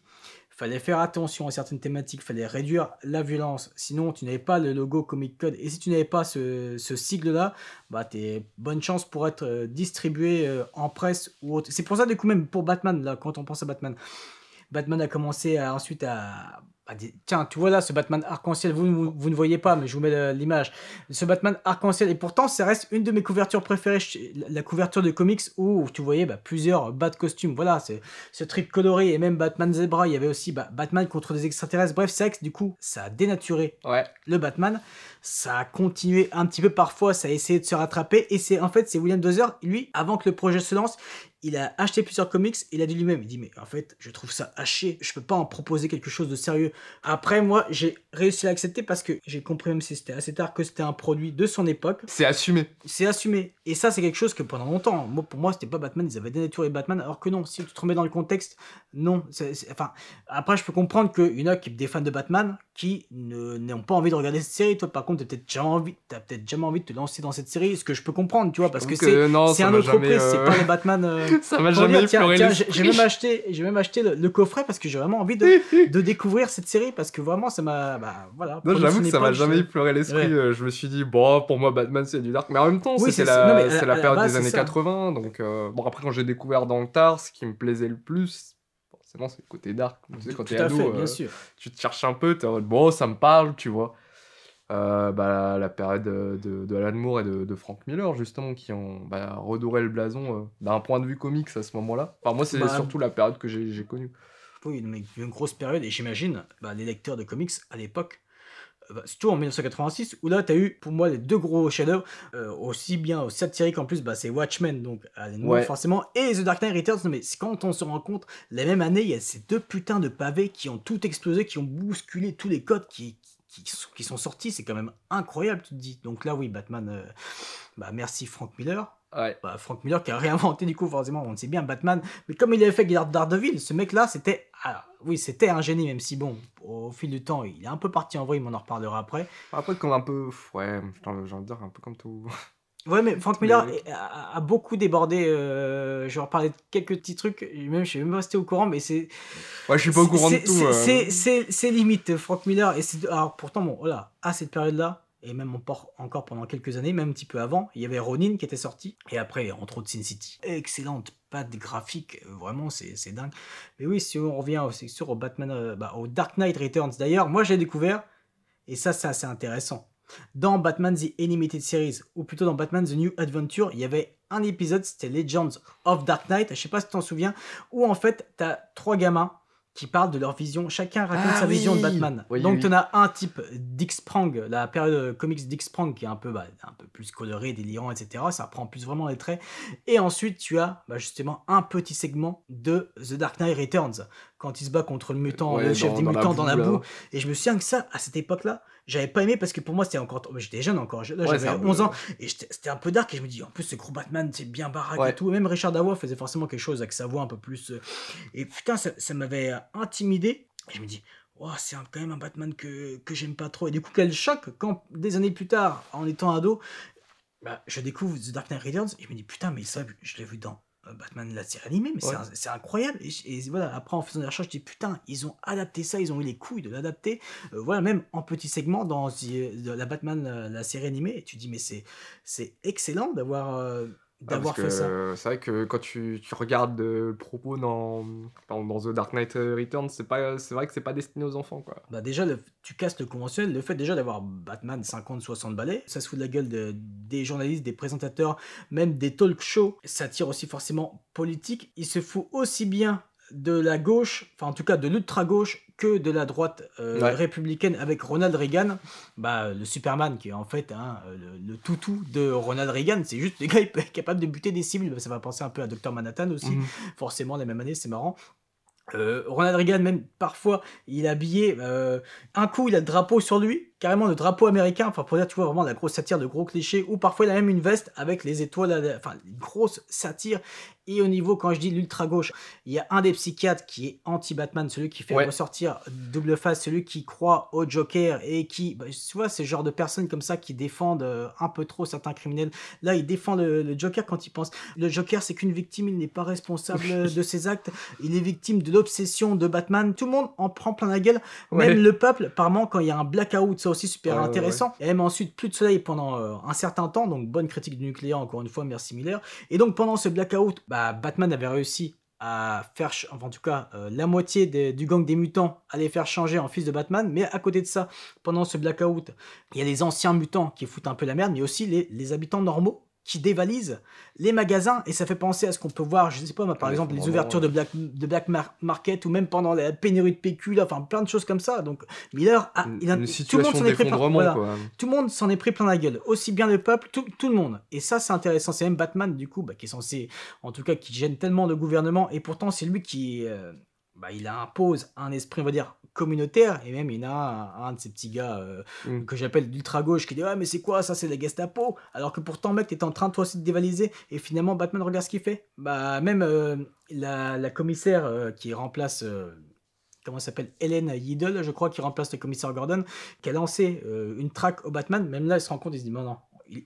fallait faire attention à certaines thématiques, fallait réduire la violence, sinon tu n'avais pas le logo Comic Code, et si tu n'avais pas ce sigle-là, t'es bonne chance pour être distribué en presse ou autre. C'est pour ça, du coup, même pour Batman, là, quand on pense à Batman a commencé ensuite à Tiens, tu vois là, ce Batman arc-en-ciel, vous ne voyez pas, mais je vous mets l'image. Ce Batman arc-en-ciel, et pourtant, ça reste une de mes couvertures préférées, la couverture de comics où tu voyais plusieurs Bat costumes. Voilà, c'est ce trip coloré, et même Batman Zebra, il y avait aussi Batman contre des extraterrestres. Bref, c'est vrai que du coup, ça a dénaturé le Batman. Ça a continué un petit peu parfois, ça a essayé de se rattraper, et c'est William Dozer, lui, avant que le projet se lance, il a acheté plusieurs comics, il a dit lui-même, il dit mais en fait je trouve ça à chier, je peux pas en proposer quelque chose de sérieux. Après moi j'ai réussi à l'accepter parce que j'ai compris, même si c'était assez tard, que c'était un produit de son époque. C'est assumé. C'est assumé. Et ça c'est quelque chose que pendant longtemps, pour moi c'était pas Batman, ils avaient dénaturé Batman, alors que non, si tu te remets dans le contexte, non. Enfin, après je peux comprendre qu'il y en a qui des fans de Batman qui n'ont pas envie de regarder cette série. Toi par contre t'as peut-être jamais envie de te lancer dans cette série, ce que je peux comprendre, tu vois, parce que c'est un autre prix, c'est pas le Batman... Ça m'a jamais effleuré l'esprit. J'ai même acheté le coffret parce que j'ai vraiment envie de découvrir cette série, parce que vraiment ça m'a... voilà. Non, j'avoue que ça m'a jamais effleuré l'esprit. Ouais. Je me suis dit, bon, pour moi Batman c'est du dark. Mais en même temps, oui, c'est la période des années 80. Donc, bon, après quand j'ai découvert dans le tard, ce qui me plaisait le plus, forcément c'est le côté dark. Tu sais, quand t'es ado, tu te cherches un peu, t'es en mode, bon, ça me parle, tu vois. La période de Alan Moore et de Frank Miller justement, qui ont redoré le blason d'un point de vue comics à ce moment-là. Enfin moi c'est surtout la période que j'ai connue. Oui, mais une grosse période, et j'imagine les lecteurs de comics à l'époque, surtout en 1986, où là t'as eu pour moi les deux gros chefs-d'œuvre, aussi bien satirique en plus, c'est Watchmen, donc Alan Moore forcément, et The Dark Knight Returns. Mais quand on se rend compte, la même année il y a ces deux putains de pavés qui ont tout explosé, qui ont bousculé tous les codes qui sont sortis, c'est quand même incroyable, tu te dis. Donc là oui, Batman, merci Frank Miller. Ouais. Frank Miller qui a réinventé, du coup forcément on sait bien Batman, mais comme il avait fait Daredevil, ce mec là c'était un génie, même si bon, au fil du temps il est un peu parti en vrille, mais on en reparlera après. Après comme un peu, j'ai envie de dire un peu comme tout. Ouais, mais Frank Miller a beaucoup débordé. Je vais reparler de quelques petits trucs. Je suis même resté au courant, mais c'est. Ouais, je suis pas au courant de tout. C'est limite, Frank Miller. Alors pourtant, bon, voilà, à cette période-là, et même encore pendant quelques années, même un petit peu avant, il y avait Ronin qui était sorti. Et après, entre autres, Sin City. Excellente patte graphique, vraiment, c'est dingue. Mais oui, si on revient au Batman, au Dark Knight Returns, d'ailleurs, moi je l'ai découvert, et ça, c'est assez intéressant. Dans Batman The Animated Series, ou plutôt dans Batman The New Adventure, il y avait un épisode, c'était Legends of Dark Knight, je sais pas si tu t'en souviens, où en fait, t'as 3 gamins qui parlent de leur vision, chacun raconte sa vision de Batman. Donc t'en as un type Dick Sprang, la période comics Dick Sprang, qui est un peu plus coloré, délirant, etc. Ça prend plus vraiment les traits. Et ensuite, tu as justement un petit segment de The Dark Knight Returns, quand il se bat contre le mutant, le chef des mutants dans la boue. Et je me souviens que ça, à cette époque-là, j'avais pas aimé, parce que pour moi c'était encore, j'étais jeune encore, là j'avais 11 ans, et c'était un peu dark, et je me dis en plus ce gros Batman c'est bien baraque et tout, et même Richard Dafoe faisait forcément quelque chose avec sa voix un peu plus, et putain ça m'avait intimidé, et je me dis c'est quand même un Batman que j'aime pas trop. Et du coup quel choc quand des années plus tard, en étant ado, je découvre The Dark Knight Returns, et je me dis putain, mais ça je l'ai vu dans Batman, la série animée, mais c'est incroyable. Et voilà, après en faisant des recherches, je dis putain, ils ont adapté ça, ils ont eu les couilles de l'adapter, voilà, même en petits segments dans la Batman, la série animée. Et tu dis mais c'est excellent d'avoir fait ça. C'est vrai que quand tu regardes le propos dans The Dark Knight Returns, c'est vrai que c'est pas destiné aux enfants, quoi. Déjà, tu casses le conventionnel, le fait déjà d'avoir Batman 50-60 balais, ça se fout de la gueule des journalistes, des présentateurs, même des talk shows, ça tire aussi forcément politique. Il se fout aussi bien de la gauche, enfin en tout cas de l'ultra-gauche, que de la droite républicaine, avec Ronald Reagan, le Superman qui est en fait le toutou de Ronald Reagan. C'est juste le gars capable de buter des civils. Ça va penser un peu à Dr Manhattan aussi, forcément la même année, c'est marrant. Ronald Reagan, même parfois il est habillé, un coup il a le drapeau sur lui, carrément le drapeau américain, enfin pour dire, tu vois, vraiment la grosse satire, de gros clichés, ou parfois il a même une veste avec les étoiles, enfin une grosse satire. Et au niveau, quand je dis l'ultra-gauche, il y a un des psychiatres qui est anti-Batman, celui qui fait ressortir double face, celui qui croit au Joker, et qui, tu vois, c'est le genre de personnes comme ça qui défendent un peu trop certains criminels. Là, il défend le Joker quand il pense. Le Joker, c'est qu'une victime, il n'est pas responsable de ses actes, il est victime de l'obsession de Batman. Tout le monde en prend plein la gueule, même le peuple, apparemment, quand il y a un blackout, ça aussi super intéressant. Et même ensuite, plus de soleil pendant un certain temps, donc bonne critique du nucléaire, encore une fois, merci Miller. Et donc pendant ce blackout, Batman avait réussi à faire, enfin en tout cas la moitié du gang des mutants à les faire changer en fils de Batman, mais à côté de ça, pendant ce blackout, il y a les anciens mutants qui foutent un peu la merde, mais aussi les habitants normaux qui dévalisent les magasins, et ça fait penser à ce qu'on peut voir, je sais pas, par exemple, les ouvertures de Black Market, ou même pendant la pénurie de PQ, là, enfin plein de choses comme ça. Donc Miller, une situation d'effondrement, voilà, quoi. tout le monde s'en est pris plein la gueule, aussi bien le peuple, tout le monde. Et ça, c'est intéressant. C'est même Batman, du coup, qui est censé, en tout cas, qui gêne tellement le gouvernement, et pourtant, c'est lui qui il impose un esprit, on va dire, communautaire, et même il y en a un de ces petits gars que j'appelle d'ultra-gauche qui dit « Ah, mais c'est quoi ça, c'est la Gestapo ?» Alors que pourtant, mec, t'es en train toi aussi de dévaliser, et finalement, Batman, regarde ce qu'il fait. Même la commissaire qui remplace... comment elle s'appelle, Helen Yeadle, je crois, qui remplace le commissaire Gordon, qui a lancé une traque au Batman. Même là, il se rend compte, il se dit non,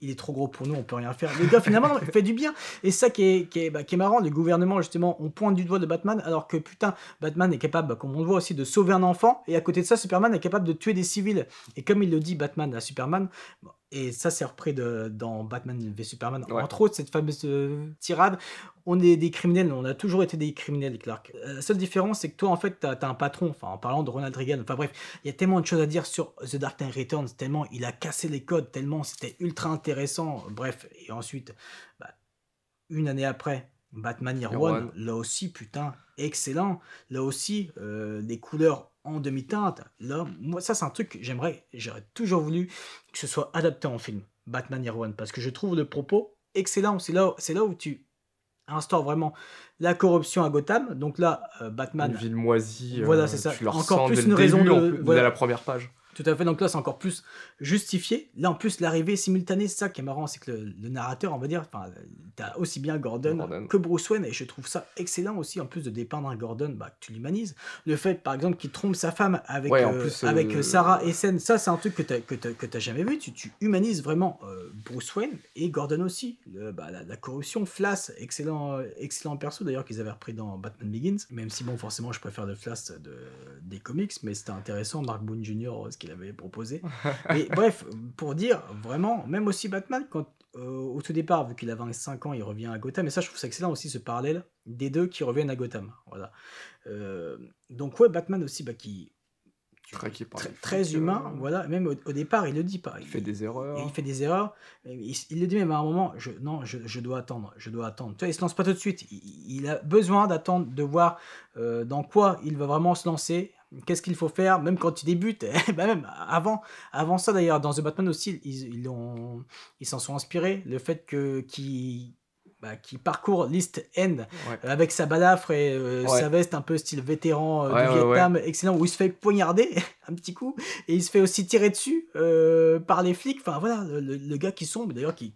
il est trop gros pour nous, on peut rien faire. Le gars, finalement, non, il fait du bien. Et ça qui est marrant, le gouvernement, justement, on pointe du doigt de Batman, alors que putain, Batman est capable, comme on le voit aussi, de sauver un enfant, et à côté de ça, Superman est capable de tuer des civils. Et comme il le dit, Batman à Superman, et ça c'est repris dans Batman v Superman, entre autres, cette fameuse tirade, on est des criminels, on a toujours été des criminels, Clark. La seule différence, c'est que toi, en fait, t'as un patron, enfin, en parlant de Ronald Reagan, enfin bref, il y a tellement de choses à dire sur The Dark Knight Returns, tellement il a cassé les codes, tellement c'était ultra intéressant, bref, et ensuite, une année après, Batman Year One, là aussi, putain, excellent, là aussi, des couleurs en demi-teinte, là, moi, ça c'est un truc que j'aurais toujours voulu que ce soit adapté en film, Batman Year One, parce que je trouve le propos excellent, c'est là où tu instaure vraiment la corruption à Gotham. Donc là, Batman... Une ville moisie, voilà, c'est ça. tu leur encore sens plus dès une le raison début, voilà. dès la première page. Tout à fait, donc là c'est encore plus justifié. Là en plus l'arrivée simultanée, c'est ça qui est marrant, c'est que le narrateur, on va dire, t'as aussi bien Gordon que Bruce Wayne, et je trouve ça excellent aussi, en plus de dépeindre un Gordon, que tu l'humanises. Le fait par exemple qu'il trompe sa femme avec, avec Sarah Essen, ça c'est un truc que t'as jamais vu, tu humanises vraiment Bruce Wayne et Gordon aussi. La corruption, Flash, excellent perso d'ailleurs qu'ils avaient repris dans Batman Begins, même si bon forcément je préfère le Flash des comics, mais c'était intéressant, Mark Boone Jr. ce qu'il avait proposé. Mais bref, pour dire vraiment, même aussi Batman, quand au tout départ, vu qu'il a 25 ans, il revient à Gotham, et ça je trouve ça excellent aussi, ce parallèle des deux qui reviennent à Gotham. Voilà. Donc ouais, Batman aussi, qui très humain, voilà. Même au départ, il le dit pas. Il fait des erreurs. Il fait des erreurs. Il le dit même à un moment, je dois attendre. Tu vois, il se lance pas tout de suite. Il a besoin d'attendre, de voir dans quoi il va vraiment se lancer. Qu'est-ce qu'il faut faire, même quand il débute, même avant ça d'ailleurs, dans The Batman aussi, ils s'en sont inspirés. Le fait qu'il parcourt l'East End avec sa balafre et sa veste un peu style vétéran du Vietnam, excellent, où il se fait poignarder un petit coup, et il se fait aussi tirer dessus par les flics. Enfin voilà, le gars qui sombre, d'ailleurs, qui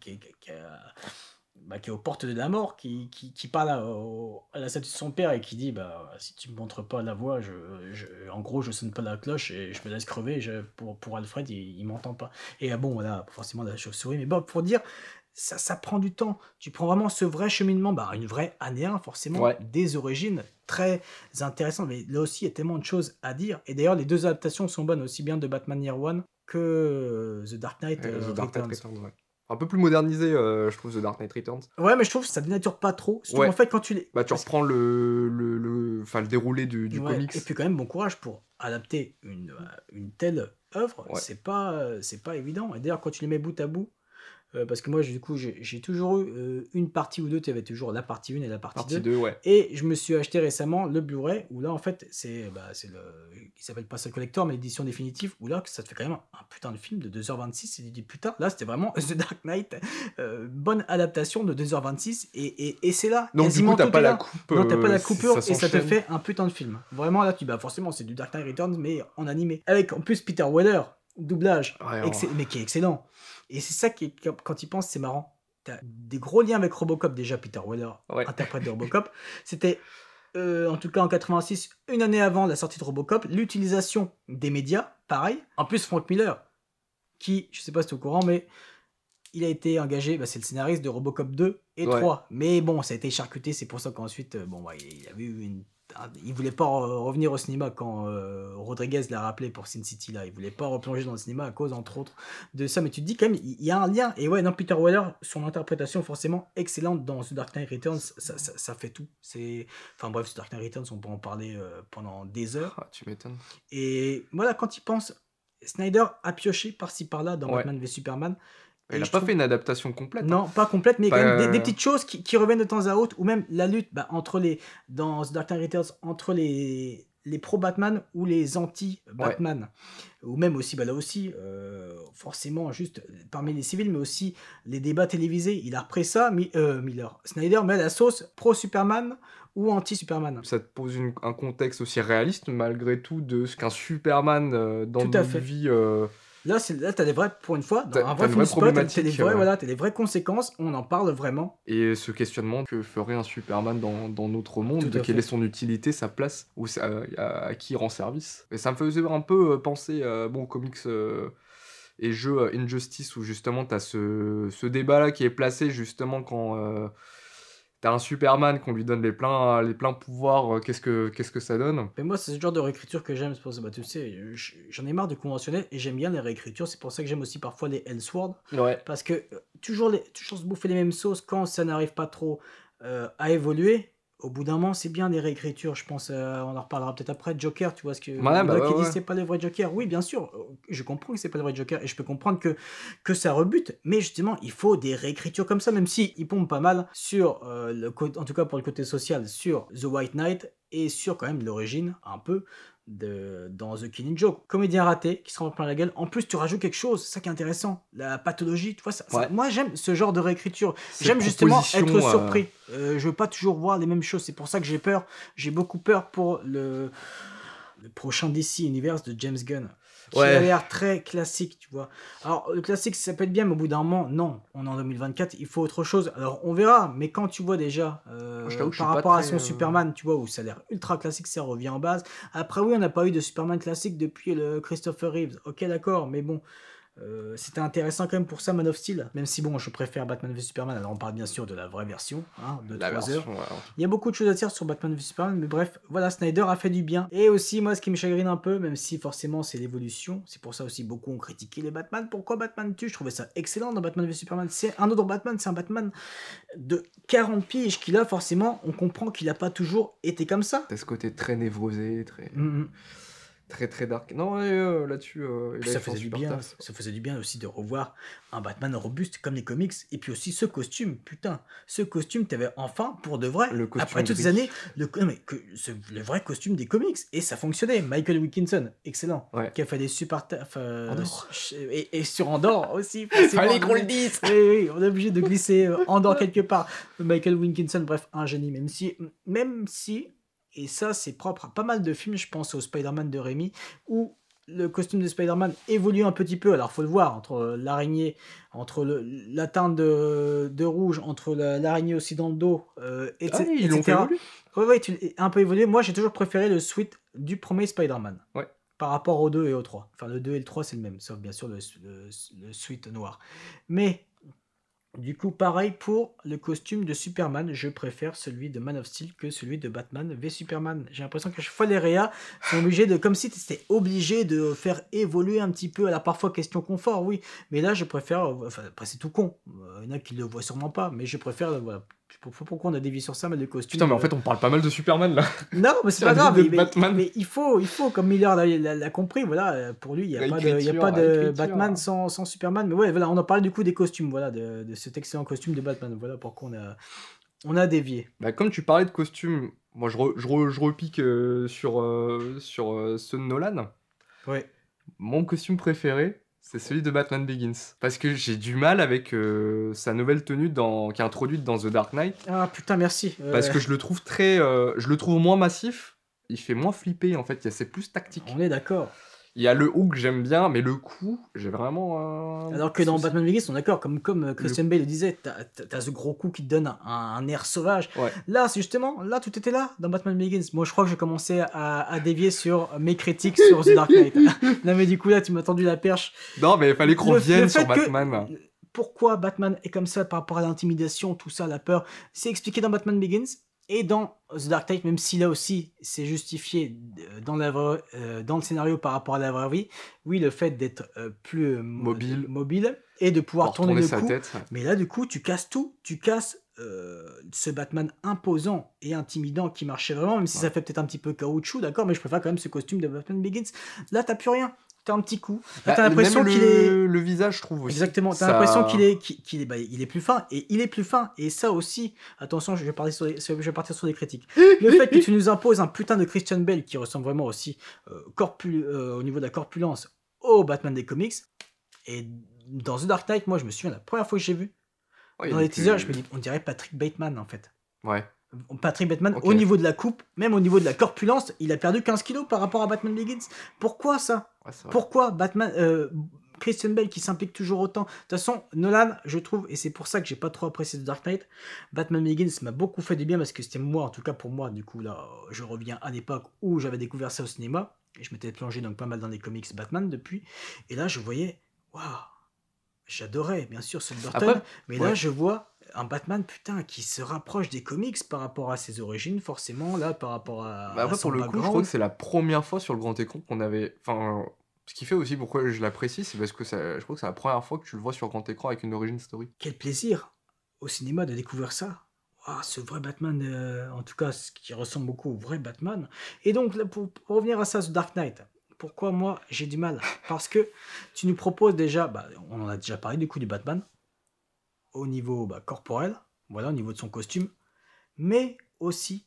est aux portes de la mort, qui parle à la statue de son père et qui dit si tu me montres pas la voie, en gros je sonne pas la cloche et je me laisse crever. Pour Alfred, il m'entend pas. Et bon voilà, forcément la chauve-souris, mais bon, pour dire, ça prend du temps. Tu prends vraiment ce vrai cheminement, une vraie année 1 forcément, des origines très intéressantes, mais là aussi il y a tellement de choses à dire. Et d'ailleurs les deux adaptations sont bonnes, aussi bien de Batman Year One que The Dark Knight Returns. Un peu plus modernisé, je trouve, The Dark Knight Returns. Ouais, mais je trouve que ça dénature pas trop. En fait, quand tu les... tu reprends le déroulé du comics. Et puis quand même, bon courage pour adapter une telle œuvre. C'est pas évident. Et d'ailleurs, quand tu les mets bout à bout, parce que moi, du coup, j'ai toujours eu une partie ou deux. Tu avais toujours la partie 1 et la partie 2. Et je me suis acheté récemment le Blu-ray, où là, en fait, c'est il s'appelle pas ça Collector, mais l'édition définitive, où là, ça te fait quand même un putain de film de 2h26. Et tu dis, putain, là, c'était vraiment The Dark Knight. Bonne adaptation de 2h26. Et c'est là. Donc, du coup, t'as pas la coupe. Non, t'as pas la coupure, et ça te fait un putain de film. Vraiment, là, forcément, c'est du Dark Knight Returns, mais en animé. Avec, en plus, Peter Weller, doublage, mais qui est excellent. Et c'est ça qui, quand il pense, c'est marrant. T'as des gros liens avec Robocop déjà, Peter Weller, interprète de Robocop. C'était, en tout cas en 86, une année avant la sortie de Robocop, l'utilisation des médias, pareil. En plus, Frank Miller, qui, je sais pas si tu es au courant, mais il a été engagé, c'est le scénariste de Robocop 2 et Ouais. 3. Mais bon, ça a été charcuté, c'est pour ça qu'ensuite, il avait eu il voulait pas revenir au cinéma quand Rodriguez l'a rappelé pour Sin City, là. Il voulait pas replonger dans le cinéma à cause, entre autres, de ça. Mais tu te dis quand même, il y a un lien. Et ouais, non, Peter Weller, son interprétation forcément excellente dans The Dark Knight Returns, ça fait tout. Enfin bref, The Dark Knight Returns, on peut en parler pendant des heures. Ah, tu m'étonnes. Et voilà, quand il pense, Snyder a pioché par-ci par-là dans Ouais. Batman v Superman. Il n'a pas fait une adaptation complète. Non, pas complète, mais Pas, quand même des petites choses qui reviennent de temps à autre, ou même la lutte dans The Dark Knight Returns entre les pro-Batman ou les anti-Batman. Ou même aussi, là aussi, forcément, juste parmi les civils, mais aussi les débats télévisés. Il a repris ça, Snyder met la sauce pro-Superman ou anti-Superman. Ça te pose un contexte aussi réaliste, malgré tout, de ce qu'un Superman dans Tout à notre fait. vie... Là, t'as des vrais, pour une fois, dans un T'as vrai une film vraie spot, t'as problématique, des vraies conséquences, on en parle vraiment. Et ce questionnement que ferait un Superman dans notre monde, Tout à quelle fait. est son utilité, sa place, ou à qui il rend service. Et ça me faisait un peu penser aux comics et jeux Injustice, où justement t'as ce débat-là qui est placé justement quand t'as un Superman qu'on lui donne les pleins pouvoirs, qu'est-ce que ça donne? Mais moi, c'est ce genre de réécriture que j'aime, c'est pour ça, tu sais, j'en ai marre du conventionnel et j'aime bien les réécritures, c'est pour ça que j'aime aussi parfois les Elseworlds, Ouais. parce que toujours se bouffer les mêmes sauces quand ça n'arrive pas trop à évoluer. Au bout d'un moment, c'est bien des réécritures, je pense, on en reparlera peut-être après, Joker, tu vois, ce que qui dit c'est pas le vrai Joker. Oui, bien sûr, je comprends que c'est pas le vrai Joker, et je peux comprendre que ça rebute, mais justement, il faut des réécritures comme ça, même si ils pompent pas mal sur, en tout cas pour le côté social, sur The White Knight, et sur quand même l'origine, un peu, dans The Killing Joke. Comédien raté, qui se rend plein la gueule. En plus, tu rajoutes quelque chose, c'est ça qui est intéressant. La pathologie, tu vois, moi j'aime ce genre de réécriture. J'aime justement être surpris. Je veux pas toujours voir les mêmes choses. C'est pour ça que j'ai peur. J'ai beaucoup peur pour le prochain DC Universe de James Gunn. Qui a l'air très classique, tu vois. Alors, le classique, ça peut être bien, mais au bout d'un moment, non. On est en 2024, il faut autre chose. Alors, on verra, mais quand tu vois déjà, par rapport à son Superman, tu vois, où ça a l'air ultra classique, ça revient en base. Après, oui, on n'a pas eu de Superman classique depuis le Christopher Reeves. Ok, d'accord, mais bon... c'était intéressant quand même pour ça, Man of Steel, même si bon, je préfère Batman v Superman. Alors on parle bien sûr de la vraie version, de 3 heures. Il y a beaucoup de choses à dire sur Batman v Superman, mais bref, voilà, Snyder a fait du bien. Et aussi, moi, ce qui me chagrine un peu, même si forcément c'est l'évolution, c'est pour ça aussi beaucoup ont critiqué les Batman. Pourquoi Batman tue? Je trouvais ça excellent dans Batman v Superman. C'est un autre Batman, c'est un Batman de 40 piges qui là, forcément, on comprend qu'il a pas toujours été comme ça. T'as ce côté très névrosé, très... Très dark. Non, là-dessus, ça faisait du bien. Ça faisait du bien aussi de revoir un Batman robuste comme les comics. Et puis aussi ce costume, putain. Ce costume, t'avais enfin, pour de vrai, après toutes ces années, le vrai costume des comics. Et ça fonctionnait. Michael Wilkinson, excellent. Ouais. Qui a fait des super... Andorre. Et sur Andorre aussi. Fallait qu'on le dise. Oui, on est obligé de glisser Andorre quelque part. Michael Wilkinson, bref, un génie. Même si et ça, c'est propre à pas mal de films, je pense au Spider-Man de Raimi, où le costume de Spider-Man évolue un petit peu. Alors, faut le voir, entre l'araignée, entre la teinte de rouge, entre l'araignée aussi dans le dos, etc. Ils l'ont fait évoluer. Oui, un peu évolué. Moi, j'ai toujours préféré le suite du premier Spider-Man. Ouais. Par rapport au 2 et au 3. Enfin, le 2 et le 3, c'est le même, sauf bien sûr le suite noir. Mais... du coup, pareil pour le costume de Superman, je préfère celui de Man of Steel que celui de Batman v Superman. J'ai l'impression que chaque fois les réas sont obligés de, comme si c'était obligé de faire évoluer un petit peu. Alors parfois question confort, oui, mais là je préfère, enfin après c'est tout con, il y en a qui le voient sûrement pas, mais je préfère, voilà. Pourquoi on a dévié sur ça, mais le costume... Putain, mais en fait, on parle pas mal de Superman, là. Non, mais c'est pas grave, mais il faut, comme Miller l'a compris, voilà, pour lui, il n'y a pas de Batman sans Superman, mais ouais, voilà, on en parlait du coup des costumes, voilà, de cet excellent costume de Batman, voilà pourquoi on a dévié. Bah, comme tu parlais de costumes, moi, je repique sur ceux de Nolan. Ouais. Mon costume préféré... c'est celui de Batman Begins. Parce que j'ai du mal avec sa nouvelle tenue qui est introduite dans The Dark Knight. Ah putain, merci. Parce que je le trouve je le trouve moins massif. Il fait moins flipper, en fait. C'est plus tactique. On est d'accord. Il y a le haut que j'aime bien, mais le coup, j'ai vraiment... Alors que dans Batman Begins, on est d'accord, comme Christian Bale le disait, t'as ce gros coup qui te donne un air sauvage. Ouais. Là, c'est justement, là, tout était là, dans Batman Begins. Moi, je crois que j'ai commencé à dévier sur mes critiques sur The Dark Knight. Non, mais du coup, là, tu m'as tendu la perche. Non, mais il fallait qu'on vienne sur Batman. pourquoi Batman est comme ça par rapport à l'intimidation, tout ça, la peur. C'est expliqué dans Batman Begins et dans The Dark Knight, même si là aussi c'est justifié dans le scénario par rapport à la vraie vie. Oui, le fait d'être plus mobile et de pouvoir tourner le sa cou. tête. Mais là, du coup, tu casses tout. Tu casses ce Batman imposant et intimidant qui marchait vraiment, même si ça fait peut-être un petit peu caoutchouc, d'accord, mais je préfère quand même ce costume de Batman Begins. Là, t'as plus rien. T'as un petit coup. Là, t'as l'impression qu'il est... Le visage, je trouve aussi. Exactement. T'as l'impression qu'il est plus fin. Et il est plus fin. Et ça aussi, attention, je vais partir sur les critiques. Le fait que tu nous imposes un putain de Christian Bale qui ressemble vraiment aussi au niveau de la corpulence au Batman des comics. Et dans The Dark Knight, moi, je me souviens, la première fois que j'ai vu, dans les teasers, je me dis, on dirait Patrick Bateman, en fait. Ouais. Patrick Bateman, au niveau de la coupe, même au niveau de la corpulence, il a perdu 15 kilos par rapport à Batman Begins. Pourquoi ça? Pourquoi Batman, Christian Bale qui s'implique toujours autant? De toute façon, Nolan, je trouve, et c'est pour ça que j'ai pas trop apprécié The Dark Knight, Batman Begins m'a beaucoup fait du bien parce que c'était moi, en tout cas pour moi, du coup là, je reviens à l'époque où j'avais découvert ça au cinéma, et je m'étais plongé donc pas mal dans les comics Batman depuis, et là je voyais, waouh, j'adorais bien sûr ce Burton, mais là je vois un Batman putain qui se rapproche des comics par rapport à ses origines forcément là par rapport à après son pour le coup je crois que c'est la première fois sur le grand écran qu'on avait ce qui fait aussi pourquoi je l'apprécie, c'est parce que je crois que c'est la première fois que tu le vois sur grand écran avec une origin story. Quel plaisir au cinéma de découvrir ça. Ce vrai Batman, en tout cas ce qui ressemble beaucoup au vrai Batman. Et donc là, pour revenir à ça, The Dark Knight, pourquoi moi j'ai du mal? Parce que tu nous proposes déjà, on en a déjà parlé du coup du Batman, au niveau corporel, voilà, au niveau de son costume, mais aussi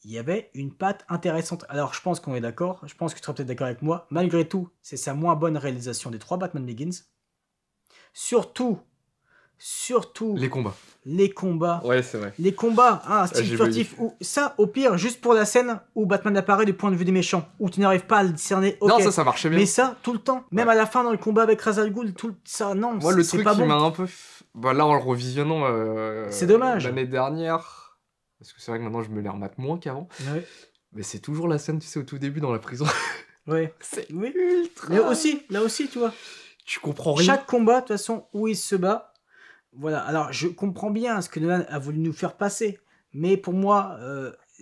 il y avait une patte intéressante. Alors je pense qu'on est d'accord, je pense que tu seras peut-être d'accord avec moi, malgré tout, c'est sa moins bonne réalisation des 3 Batman Begins. Surtout les combats. Ouais, c'est vrai. Les combats, style furtif, ou ça, au pire, juste pour la scène où Batman apparaît du point de vue des méchants, où tu n'arrives pas à le discerner. Okay. Non, ça marchait bien. Mais ça, tout le temps, même à la fin dans le combat avec Ra's al Ghul, tout ça, non, moi, le c'est truc pas qui bon. m'a un peu... là, en le revisionnant c'est dommage. L'année dernière, parce que c'est vrai que maintenant, je me les remate moins qu'avant, mais c'est toujours la scène, tu sais, au tout début dans la prison. Ouais. C'est ultra... Mais là aussi, tu vois. Tu comprends rien. Chaque combat, de toute façon, où il se bat, voilà, alors je comprends bien ce que Nolan a voulu nous faire passer, mais pour moi,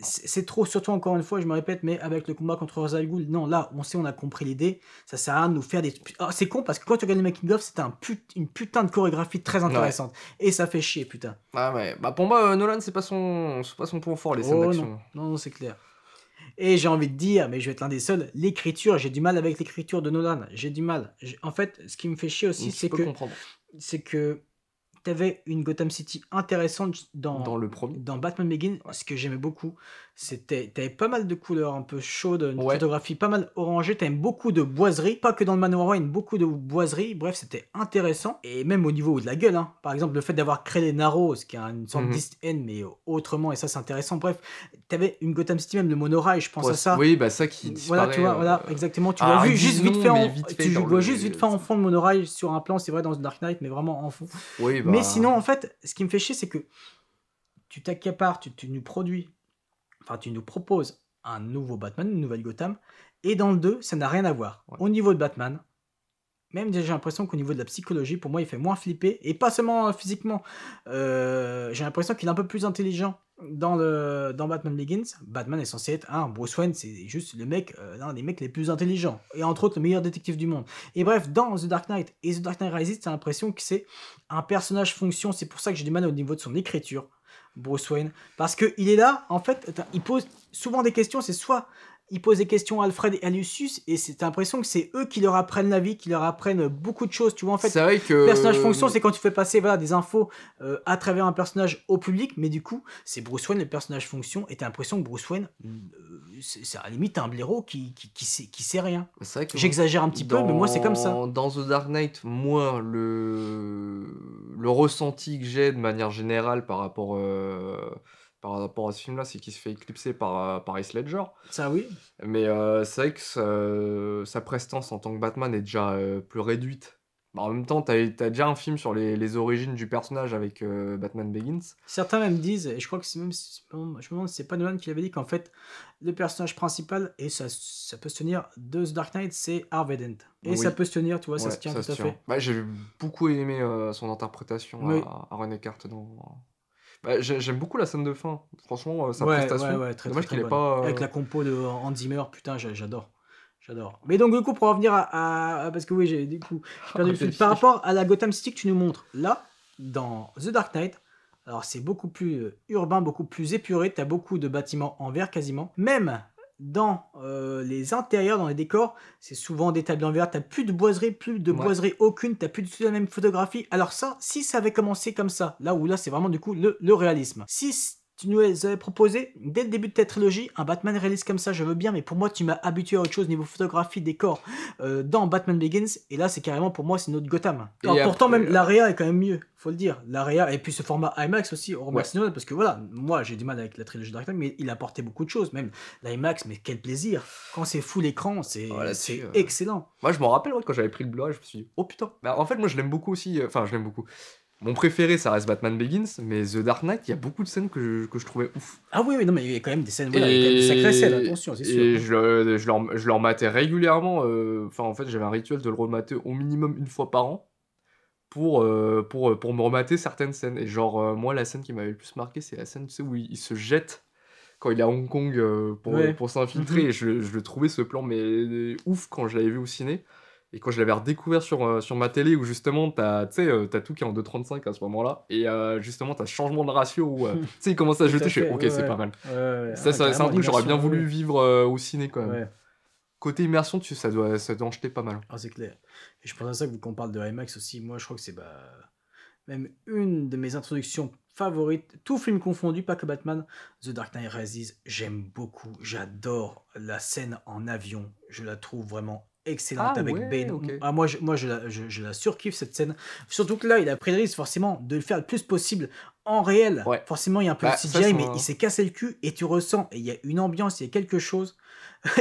c'est trop, surtout encore une fois, je me répète, mais avec le combat contre Ra's al Ghul, non, là, on a compris l'idée, ça sert à rien de nous faire des... c'est con, parce que quand tu regardes le making-of, c'était une putain de chorégraphie très intéressante, et ça fait chier, putain. Ouais, pour moi, Nolan, c'est pas son point fort, les scènes d'action. Non, c'est clair. Et j'ai envie de dire, mais je vais être l'un des seuls, l'écriture, j'ai du mal avec l'écriture de Nolan, j'ai du mal. En fait, ce qui me fait chier aussi, c'est que t'avais une Gotham City intéressante dans Batman Begins. Ce que j'aimais beaucoup, t'avais pas mal de couleurs un peu chaudes, une photographie pas mal orangée, t'avais beaucoup de boiseries, pas que dans le Manoir Wayne, beaucoup de boiseries, bref, c'était intéressant, et même au niveau de la gueule, par exemple, le fait d'avoir créé les Narrows, qui est une sorte d'East End, mais autrement, et ça c'est intéressant, bref, t'avais une Gotham City, même le monorail, je pense à ça. Oui, ça qui disparaît. Voilà, tu vois, voilà, exactement, tu vois juste vite fait en fond de monorail sur un plan, c'est vrai dans The Dark Knight, mais vraiment en fond. Oui, mais sinon, en fait, ce qui me fait chier, c'est que tu t'accapares, tu nous produis, enfin, tu nous proposes un nouveau Batman, une nouvelle Gotham, et dans le 2, ça n'a rien à voir. Au niveau de Batman, même déjà, j'ai l'impression qu'au niveau de la psychologie, pour moi, il fait moins flipper, et pas seulement physiquement. J'ai l'impression qu'il est un peu plus intelligent dans Batman Begins. Batman est censé être Bruce Wayne, c'est juste le mec, l'un des mecs les plus intelligents, et entre autres le meilleur détective du monde. Et bref, dans The Dark Knight et The Dark Knight Rises, t'as l'impression que c'est un personnage fonction. C'est pour ça que j'ai du mal au niveau de son écriture, Bruce Wayne, parce que il est là, en fait, il pose souvent des questions. C'est soit il pose des questions à Alfred et à Lucius, et c'est l'impression que c'est eux qui leur apprennent la vie, qui leur apprennent beaucoup de choses, tu vois. En fait, c'est vrai que le personnage fonction, c'est quand tu fais passer des infos à travers un personnage au public, mais du coup, c'est Bruce Wayne le personnage fonction, et t'as l'impression que Bruce Wayne, c'est à la limite un blaireau qui sait rien. J'exagère un petit peu, mais moi c'est comme ça. Dans The Dark Knight, moi, le ressenti que j'ai de manière générale par rapport à ce film-là, c'est qu'il se fait éclipser par Heath Ledger. Ça, oui. Mais c'est vrai que sa prestance en tant que Batman est déjà plus réduite Bah, en même temps, t'as déjà un film sur les origines du personnage avec Batman Begins. Certains même disent, et je crois que c'est même, je me demande si c'est pas Nolan qui avait dit qu'en fait, le personnage principal, et ça peut se tenir de The Dark Knight, c'est Harvey Dent. Et ça Oui, peut se tenir, tu vois, ça ouais, se tient ça tout se à tient. fait. Bah, j'ai beaucoup aimé son interprétation Oui. à René Carte dans. Bah, j'aime beaucoup la scène de fin. Franchement, sa Ouais, prestation. très Dommage très qu'il ait bonne. pas. Avec la compo de Hans Zimmer, putain, j'adore. J'adore. Mais donc, du coup, pour revenir parce que oui, j'ai perdu le fil. Par rapport à la Gotham City que tu nous montres, là, dans The Dark Knight, alors c'est beaucoup plus urbain, beaucoup plus épuré, t'as beaucoup de bâtiments en verre quasiment. Même dans les intérieurs, dans les décors, c'est souvent des tables en verre, t'as plus de boiserie, aucune, t'as plus du tout la même photographie. Alors ça, si ça avait commencé comme ça, là c'est vraiment du coup le réalisme. Si tu nous avais proposé, dès le début de ta trilogie, un Batman réaliste comme ça, je veux bien, mais pour moi, tu m'as habitué à autre chose niveau photographie, décor, dans Batman Begins, et là, c'est carrément pour moi, c'est notre Gotham. Alors, pourtant, même l'AREA est quand même mieux, faut le dire. L'AREA, et puis ce format IMAX aussi, on remercie Nolan, parce que voilà, moi, j'ai du mal avec la trilogie Dark Knight, mais il a apporté beaucoup de choses, même l'IMAX, mais quel plaisir. Quand c'est full écran, c'est excellent. Moi, je m'en rappelle, quand j'avais pris le Blu-ray, je me suis dit, oh putain. Bah, en fait, moi, je l'aime beaucoup aussi, enfin, je l'aime beaucoup. Mon préféré, ça reste Batman Begins, mais The Dark Knight, il y a beaucoup de scènes que je trouvais ouf. Ah oui, non, mais il y a quand même des scènes, voilà, il y a quand même des sacrées scènes, attention, c'est sûr. Et je leur matais régulièrement, enfin, en fait, j'avais un rituel de le remater au minimum une fois par an pour me remater certaines scènes. Et genre, moi, la scène qui m'avait le plus marqué, c'est la scène, tu sais, où il se jette quand il est à Hong Kong pour s'infiltrer. Et je le trouvais ce plan, mais ouf, quand je l'avais vu au ciné. Et quand je l'avais redécouvert sur ma télé, où justement, t'as tout qui est en 2.35 à ce moment-là, et justement, t'as ce changement de ratio où tu sais, il commence à jeter, je fais ok, c'est pas mal. Ça, c'est un truc que j'aurais bien voulu vivre au ciné quand même. Côté immersion, ça doit en jeter pas mal. Ah, c'est clair. Et je pense à ça, vu qu'on parle de IMAX aussi, moi je crois que c'est même une de mes introductions favorites, tout film confondu, pas que Batman. The Dark Knight Rises, j'aime beaucoup, j'adore la scène en avion, je la trouve vraiment excellente avec Bane. Okay. Ah, moi je la surkiffe cette scène, surtout que là il a pris le risque forcément de le faire le plus possible en réel. Forcément il y a un peu de CGI, mais il s'est cassé le cul et tu ressens, et il y a une ambiance, il y a quelque chose.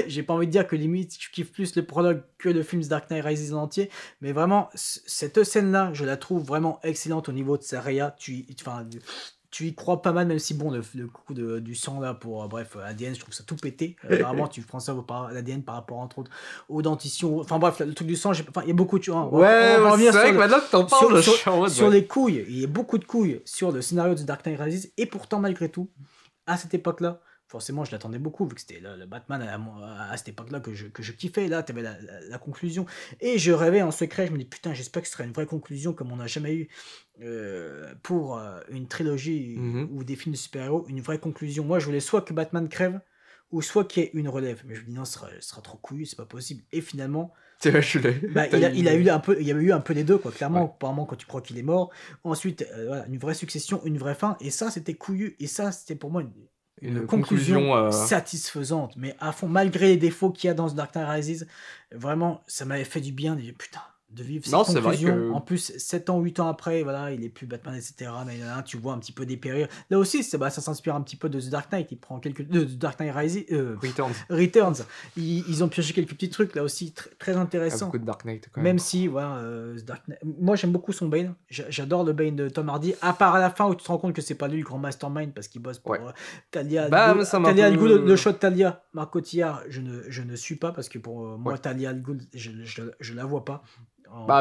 J'ai pas envie de dire que limite je kiffe plus le prologue que le film The Dark Knight Rises en entier, mais vraiment cette scène là je la trouve vraiment excellente au niveau de sa réa. Tu y crois pas mal, même si bon le coup du sang là pour bref ADN, je trouve ça tout pété. Vraiment tu prends ça l'ADN par rapport entre autres aux dentitions, enfin bref le truc du sang, il y a beaucoup de choses. C'est vrai que maintenant que t'en parles, sur les couilles, il y a beaucoup de couilles sur le scénario de The Dark Knight Rises, et pourtant malgré tout à cette époque là, forcément, je l'attendais beaucoup, vu que c'était le Batman à cette époque-là que je kiffais. Là, tu avais la conclusion. Et je rêvais en secret, je me dis, putain, j'espère que ce sera une vraie conclusion, comme on n'a jamais eu pour une trilogie ou des films de super-héros, une vraie conclusion. Moi, je voulais soit que Batman crève, ou soit qu'il y ait une relève. Mais je me dis, non, ce sera trop couillu, c'est pas possible. Et finalement, il y avait eu un peu les deux, quoi. Clairement, apparemment, quand tu crois qu'il est mort. Ensuite, voilà, une vraie succession, une vraie fin. Et ça, c'était couillu. Et ça, c'était pour moi une conclusion satisfaisante, mais à fond, malgré les défauts qu'il y a dans The Dark Knight Rises, vraiment, ça m'avait fait du bien de dire, putain, de vivre cette conclusion. Vrai que... En plus, 7 ans, 8 ans après, voilà, il est plus Batman, etc. Mais là, tu vois un petit peu dépérir. Là aussi, ça s'inspire un petit peu de The Dark Knight. Il prend de The Dark Knight Rises, Returns. Ils ont pioché quelques petits trucs, là aussi, très intéressants. Beaucoup de Dark Knight, quand même. Même si, voilà, Dark Knight... Moi, j'aime beaucoup son Bane. J'adore le Bane de Tom Hardy, à part à la fin où tu te rends compte que c'est pas lui le grand mastermind, parce qu'il bosse pour Talia. Talia Al Ghul, le shot Talia, Marc Cotillard, je ne suis pas, parce que pour moi, Talia Al Ghul, je la vois pas.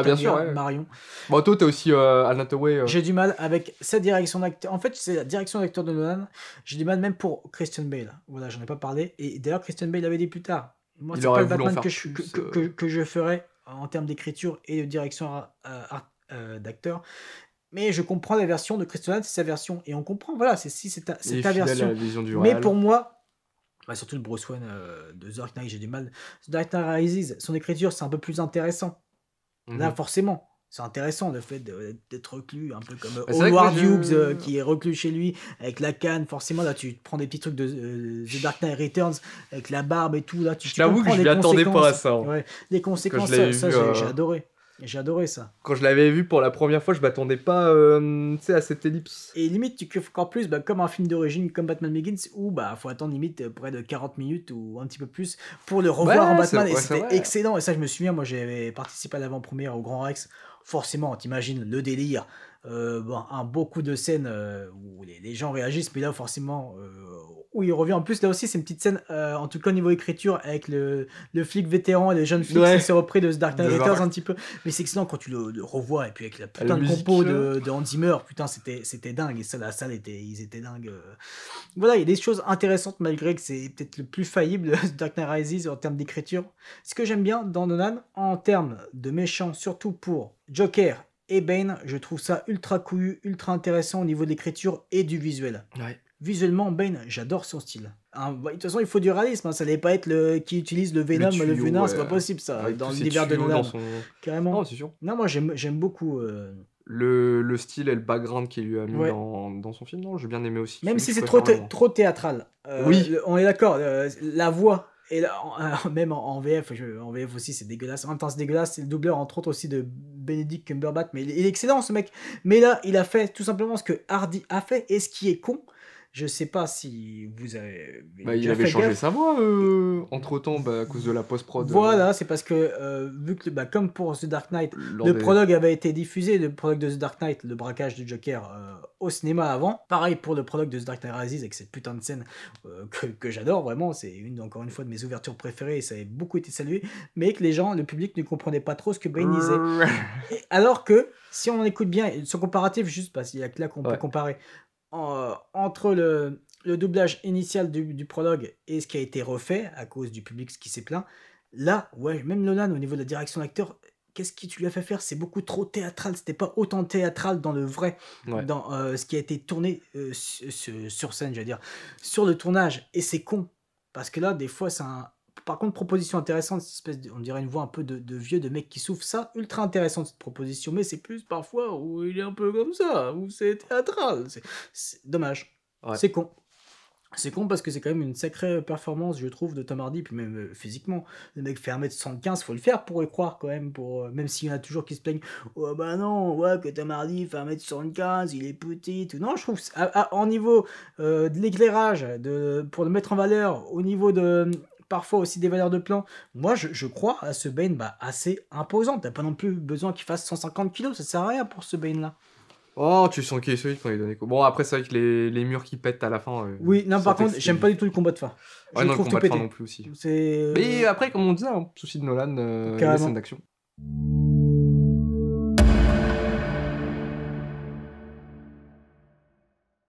Bien sûr, Marion. Bon, toi, t'as aussi Anne Hathaway. J'ai du mal avec cette direction d'acteur. En fait, c'est la direction d'acteur de Nolan. J'ai du mal même pour Christian Bale. Voilà, j'en ai pas parlé. Et d'ailleurs, Christian Bale avait dit plus tard. Moi, c'est pas le Batman que je ferais en termes d'écriture et de direction d'acteur. Mais je comprends la version de Christian Nolan, c'est sa version. Et on comprend, voilà, c'est ta version. La vision du mais pour moi, surtout le Bruce Wayne de The Dark Knight, j'ai du mal. The Dark Knight Rises, son écriture, c'est un peu plus intéressant. Là, forcément, c'est intéressant le fait d'être reclus, un peu comme Howard Hughes qui est reclus chez lui avec la canne. Forcément, là, tu prends des petits trucs de The Dark Knight Returns avec la barbe et tout. Là, je t'avoue que je m'y attendais pas à ça. Les conséquences, ça j'ai adoré. J'ai adoré ça. Quand je l'avais vu pour la première fois, je m'attendais pas à cette ellipse. Et limite, tu kiffes encore plus comme un film d'origine comme Batman Begins où faut attendre limite près de 40 minutes ou un petit peu plus pour le revoir en Batman. Et c'était excellent. Et ça, je me souviens, moi j'avais participé à l'avant-première au Grand Rex. forcément, t'imagines le délire. Beaucoup de scènes où les gens réagissent, mais là, forcément, où il revient. En plus, là aussi, c'est une petite scène, en tout cas au niveau écriture, avec le flic vétéran et le jeune flic Ouais. qui s'est repris de The Dark Knight De Returns Dark. un petit peu. Mais c'est excellent quand tu le revois, et puis avec la La putain de musique, compo là. de Hans Zimmer, putain, c'était dingue. Et ça, la salle, ils étaient dingues. Voilà, il y a des choses intéressantes, malgré que c'est peut-être le plus faillible de The Dark Knight Rises en termes d'écriture. Ce que j'aime bien dans Nolan, en termes de méchants, surtout pour Joker et Bane, je trouve ça ultra couillu, ultra intéressant au niveau de l'écriture et du visuel. Ouais. Visuellement, Bane, j'adore son style. De toute façon, il faut du réalisme, hein. Ça n'allait pas être qui utilise le Venom, le tuyau, Venin, c'est ouais. pas possible ça, Avec dans tous ces l'univers de tuyaux Nolan. dans son- Carrément. Non, c'est sûr. Non, moi j'aime beaucoup. Le style et le background qu'il lui a mis Ouais. dans son film, non, j'ai bien aimé aussi. Même Celui si que c'est je trop, préfère, moi. trop théâtral. Oui. On est d'accord, la voix, et même en VF, en VF aussi c'est dégueulasse. En même temps c'est dégueulasse, c'est le doubleur entre autres aussi de Benedict Cumberbatch, mais il est excellent ce mec. Mais là, il a fait tout simplement ce que Hardy a fait, et ce qui est con, je sais pas si vous avez Bah, il déjà avait fait changé gaffe. sa voix entre-temps à cause de la post-prod. Voilà, c'est parce que, vu que, comme pour The Dark Knight, lors le des- prologue avait été diffusé, le prologue de The Dark Knight, le braquage du Joker, au cinéma avant. Pareil pour le prologue de The Dark Knight Rises, avec cette putain de scène que j'adore, vraiment. C'est encore une fois de mes ouvertures préférées, et ça a beaucoup été salué. Mais que le public ne comprenait pas trop ce que Bane disait. Et alors que, si on écoute bien, et son comparatif, juste parce qu'il y a que là qu'on peut Ouais. comparer, entre le doublage initial du prologue et ce qui a été refait à cause du public qui s'est plaint, là, ouais, même Nolan, au niveau de la direction d'acteur, qu'est-ce que tu lui as fait faire? C'est beaucoup trop théâtral, c'était pas autant théâtral dans le vrai, Ouais. dans ce qui a été tourné sur scène, je veux dire, sur le tournage, et c'est con, parce que là, des fois, c'est un... Par contre, proposition intéressante, cette espèce on dirait une voix un peu de vieux, de mec qui souffle, ça, ultra intéressante cette proposition, mais c'est plus parfois où il est un peu comme ça, où c'est théâtral, c'est dommage, Ouais. c'est con. C'est con parce que c'est quand même une sacrée performance, je trouve, de Tom Hardy, puis même physiquement. Le mec fait 1m75, faut le faire pour y croire quand même, même s'il y en a toujours qui se plaignent. Oh bah non, on voit que Tom Hardy fait 1m75, il est petit, tout. Non, je trouve, en niveau de l'éclairage, pour le mettre en valeur, au niveau de... Parfois aussi des valeurs de plan. Moi, je crois à ce Bane assez imposant. T'as pas non plus besoin qu'il fasse 150 kilos, ça sert à rien pour ce Bane-là. Oh, tu sens qu'il est solide quand il donne écho. Bon, après, c'est vrai que les murs qui pètent à la fin. Oui, non, ça par contre, t'excite. j'aime pas du tout le combat de fin. Je Ouais, le non, le trouve combat tout de fin pété. non plus aussi. C'est... Mais après, comme on disait, souci de Nolan, les Carrément. scènes d'action.